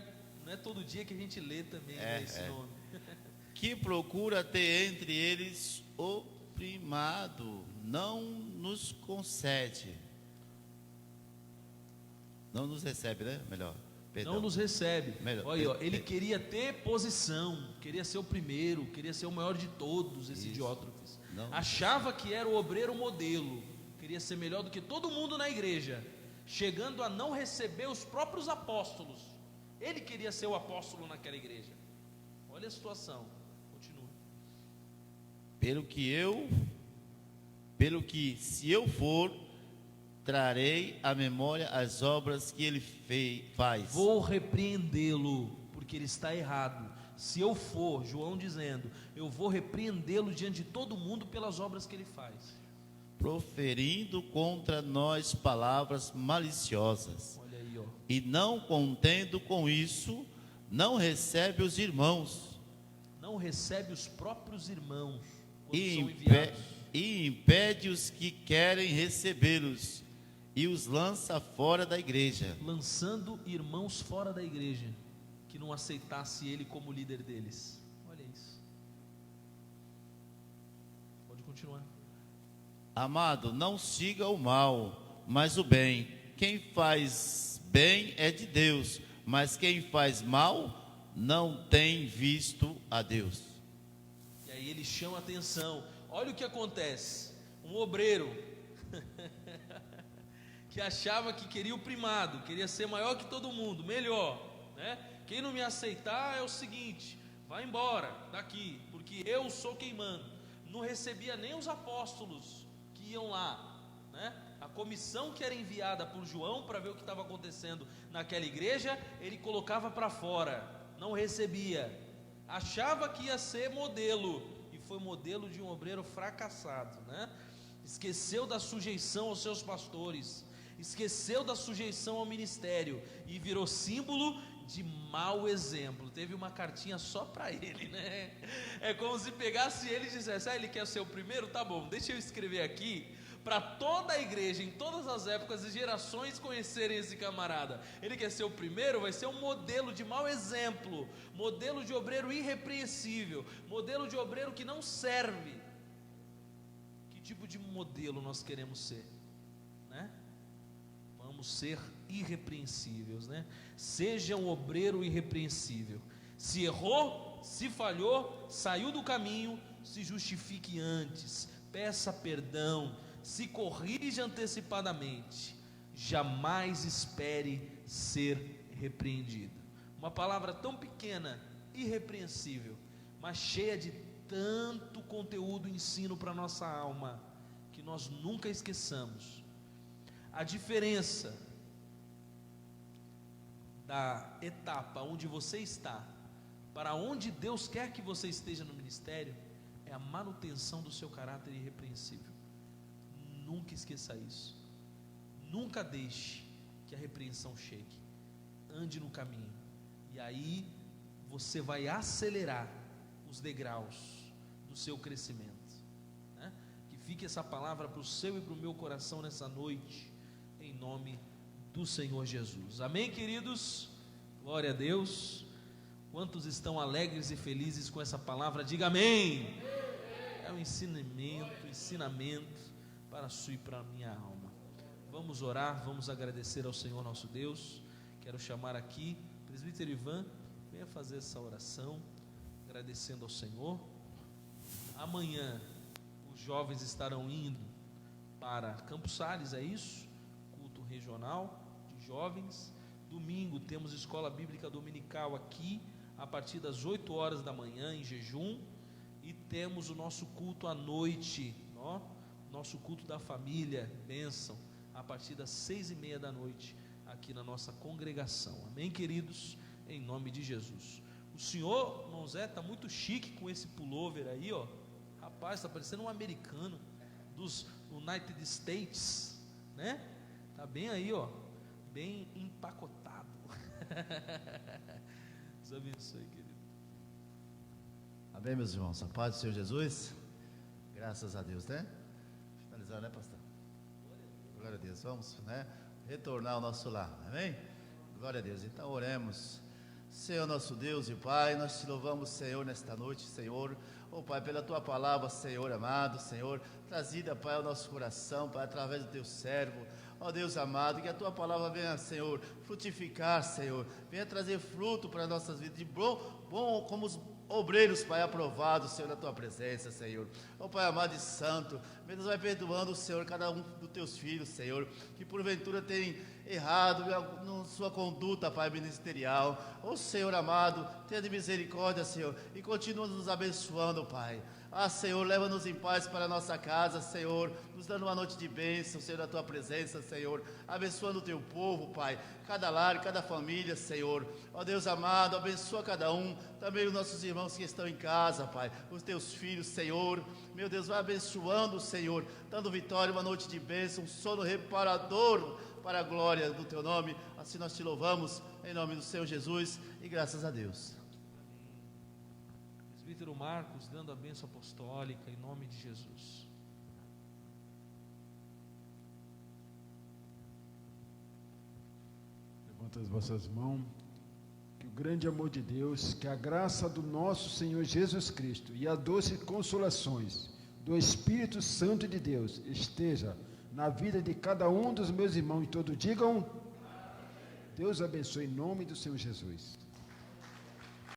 todo dia que a gente lê também esse nome. que procura ter entre eles o primado, não nos concede. Não nos recebe, né? Melhor. Perdão. Não nos recebe. Melhor. Olha, ele queria ter posição, queria ser o primeiro, queria ser o maior de todos, esse Diótrofes. Achava que era o obreiro modelo, queria ser melhor do que todo mundo na igreja, chegando a não receber os próprios apóstolos. Ele queria ser o apóstolo naquela igreja. Olha a situação. Continua. Pelo que se eu for, trarei à memória as obras que ele faz. Vou repreendê-lo, porque ele está errado. Se eu for, João dizendo, eu vou repreendê-lo diante de todo mundo pelas obras que ele faz. Proferindo contra nós palavras maliciosas. Olha aí, E não contendo com isso, não recebe os irmãos. Não recebe os próprios irmãos quando E são enviados. impede os que querem recebê-los. E os lança fora da igreja. Lançando irmãos fora da igreja, que não aceitasse ele como líder deles. Olha isso. Pode continuar. Amado, não siga o mal, mas o bem. Quem faz bem é de Deus, mas quem faz mal não tem visto a Deus. E aí ele chama a atenção. Olha o que acontece. Um obreiro que achava que queria o primado, queria ser maior que todo mundo, melhor, né? Quem não me aceitar é o seguinte, vai embora daqui, porque eu sou quem manda. Não recebia nem os apóstolos que iam lá, né? A comissão que era enviada por João para ver o que estava acontecendo naquela igreja, ele colocava para fora, não recebia, achava que ia ser modelo, e foi modelo de um obreiro fracassado, né? Esqueceu da sujeição aos seus pastores, esqueceu da sujeição ao ministério, e virou símbolo de mau exemplo. Teve uma cartinha só para ele, né? É como se pegasse ele e dissesse: ele quer ser o primeiro? Tá bom, deixa eu escrever aqui, para toda a igreja, em todas as épocas e gerações conhecerem esse camarada. Ele quer ser o primeiro, vai ser um modelo de mau exemplo, modelo de obreiro irrepreensível, modelo de obreiro que não serve. Que tipo de modelo nós queremos ser, né? Vamos ser irrepreensíveis, né? Seja um obreiro irrepreensível. Se errou, se falhou, saiu do caminho, se justifique antes, peça perdão, se corrija antecipadamente, jamais espere ser repreendido. Uma palavra tão pequena, irrepreensível, mas cheia de tanto conteúdo e ensino para a nossa alma, que nós nunca esqueçamos. A diferença da etapa onde você está para onde Deus quer que você esteja no ministério é a manutenção do seu caráter irrepreensível. Nunca esqueça isso. Nunca deixe que a repreensão chegue. Ande no caminho, e aí você vai acelerar os degraus do seu crescimento, né? Que fique essa palavra para o seu e para o meu coração nessa noite, em nome do Senhor Jesus. Amém, queridos? Glória a Deus. Quantos estão alegres e felizes com essa palavra? Diga amém. É um ensinamento para a sua e para a minha alma. Vamos orar, vamos agradecer ao Senhor nosso Deus. Quero chamar aqui o presbítero Ivan, venha fazer essa oração, agradecendo ao Senhor. Amanhã os jovens estarão indo para Campos Sales, é isso? Culto regional de jovens. Domingo temos escola bíblica dominical aqui, a partir das 8 horas da manhã, em jejum. E temos o nosso culto à noite, ó, nosso culto da família, bênção, a partir das 6:30 da noite, aqui na nossa congregação. Amém, queridos? Em nome de Jesus. O senhor, irmão Zé, está muito chique com esse pullover aí, ó. Rapaz, está parecendo um americano dos United States, né? Está bem aí, ó, bem empacotado. Deus abençoe, querido. Amém, meus irmãos, a paz do Senhor Jesus, graças a Deus, né? Finalizar, né, pastor? Glória a Deus, vamos, né, retornar ao nosso lar, amém? Glória a Deus. Então oremos. Senhor nosso Deus e Pai, nós te louvamos, Senhor, nesta noite, Senhor, oh Pai, pela tua palavra, Senhor amado, Senhor, trazida, Pai, ao nosso coração, Pai, através do teu servo, ó Deus amado, que a tua palavra venha, Senhor, frutificar, Senhor, venha trazer fruto para as nossas vidas, de bom como os obreiros, Pai, aprovados, Senhor, na tua presença, Senhor. Ó Pai amado e santo, Deus vai perdoando, Senhor, cada um dos teus filhos, Senhor, que porventura tem errado na sua conduta, Pai, ministerial. Ó Senhor amado, tenha de misericórdia, Senhor, e continua nos abençoando, Pai. Ah, Senhor, leva-nos em paz para a nossa casa, Senhor, nos dando uma noite de bênção, Senhor, na tua presença, Senhor, abençoando o teu povo, Pai, cada lar, cada família, Senhor. Ó Deus amado, abençoa cada um, também os nossos irmãos que estão em casa, Pai, os teus filhos, Senhor, meu Deus, vai abençoando, Senhor, dando vitória, uma noite de bênção, um sono reparador para a glória do teu nome. Assim nós te louvamos, em nome do Senhor Jesus, e graças a Deus. Presbítero Marcos, dando a bênção apostólica, em nome de Jesus. Levanta as vossas mãos. Que o grande amor de Deus, que a graça do nosso Senhor Jesus Cristo e a doce consolações do Espírito Santo de Deus esteja na vida de cada um dos meus irmãos e todos digam: Deus abençoe em nome do Senhor Jesus.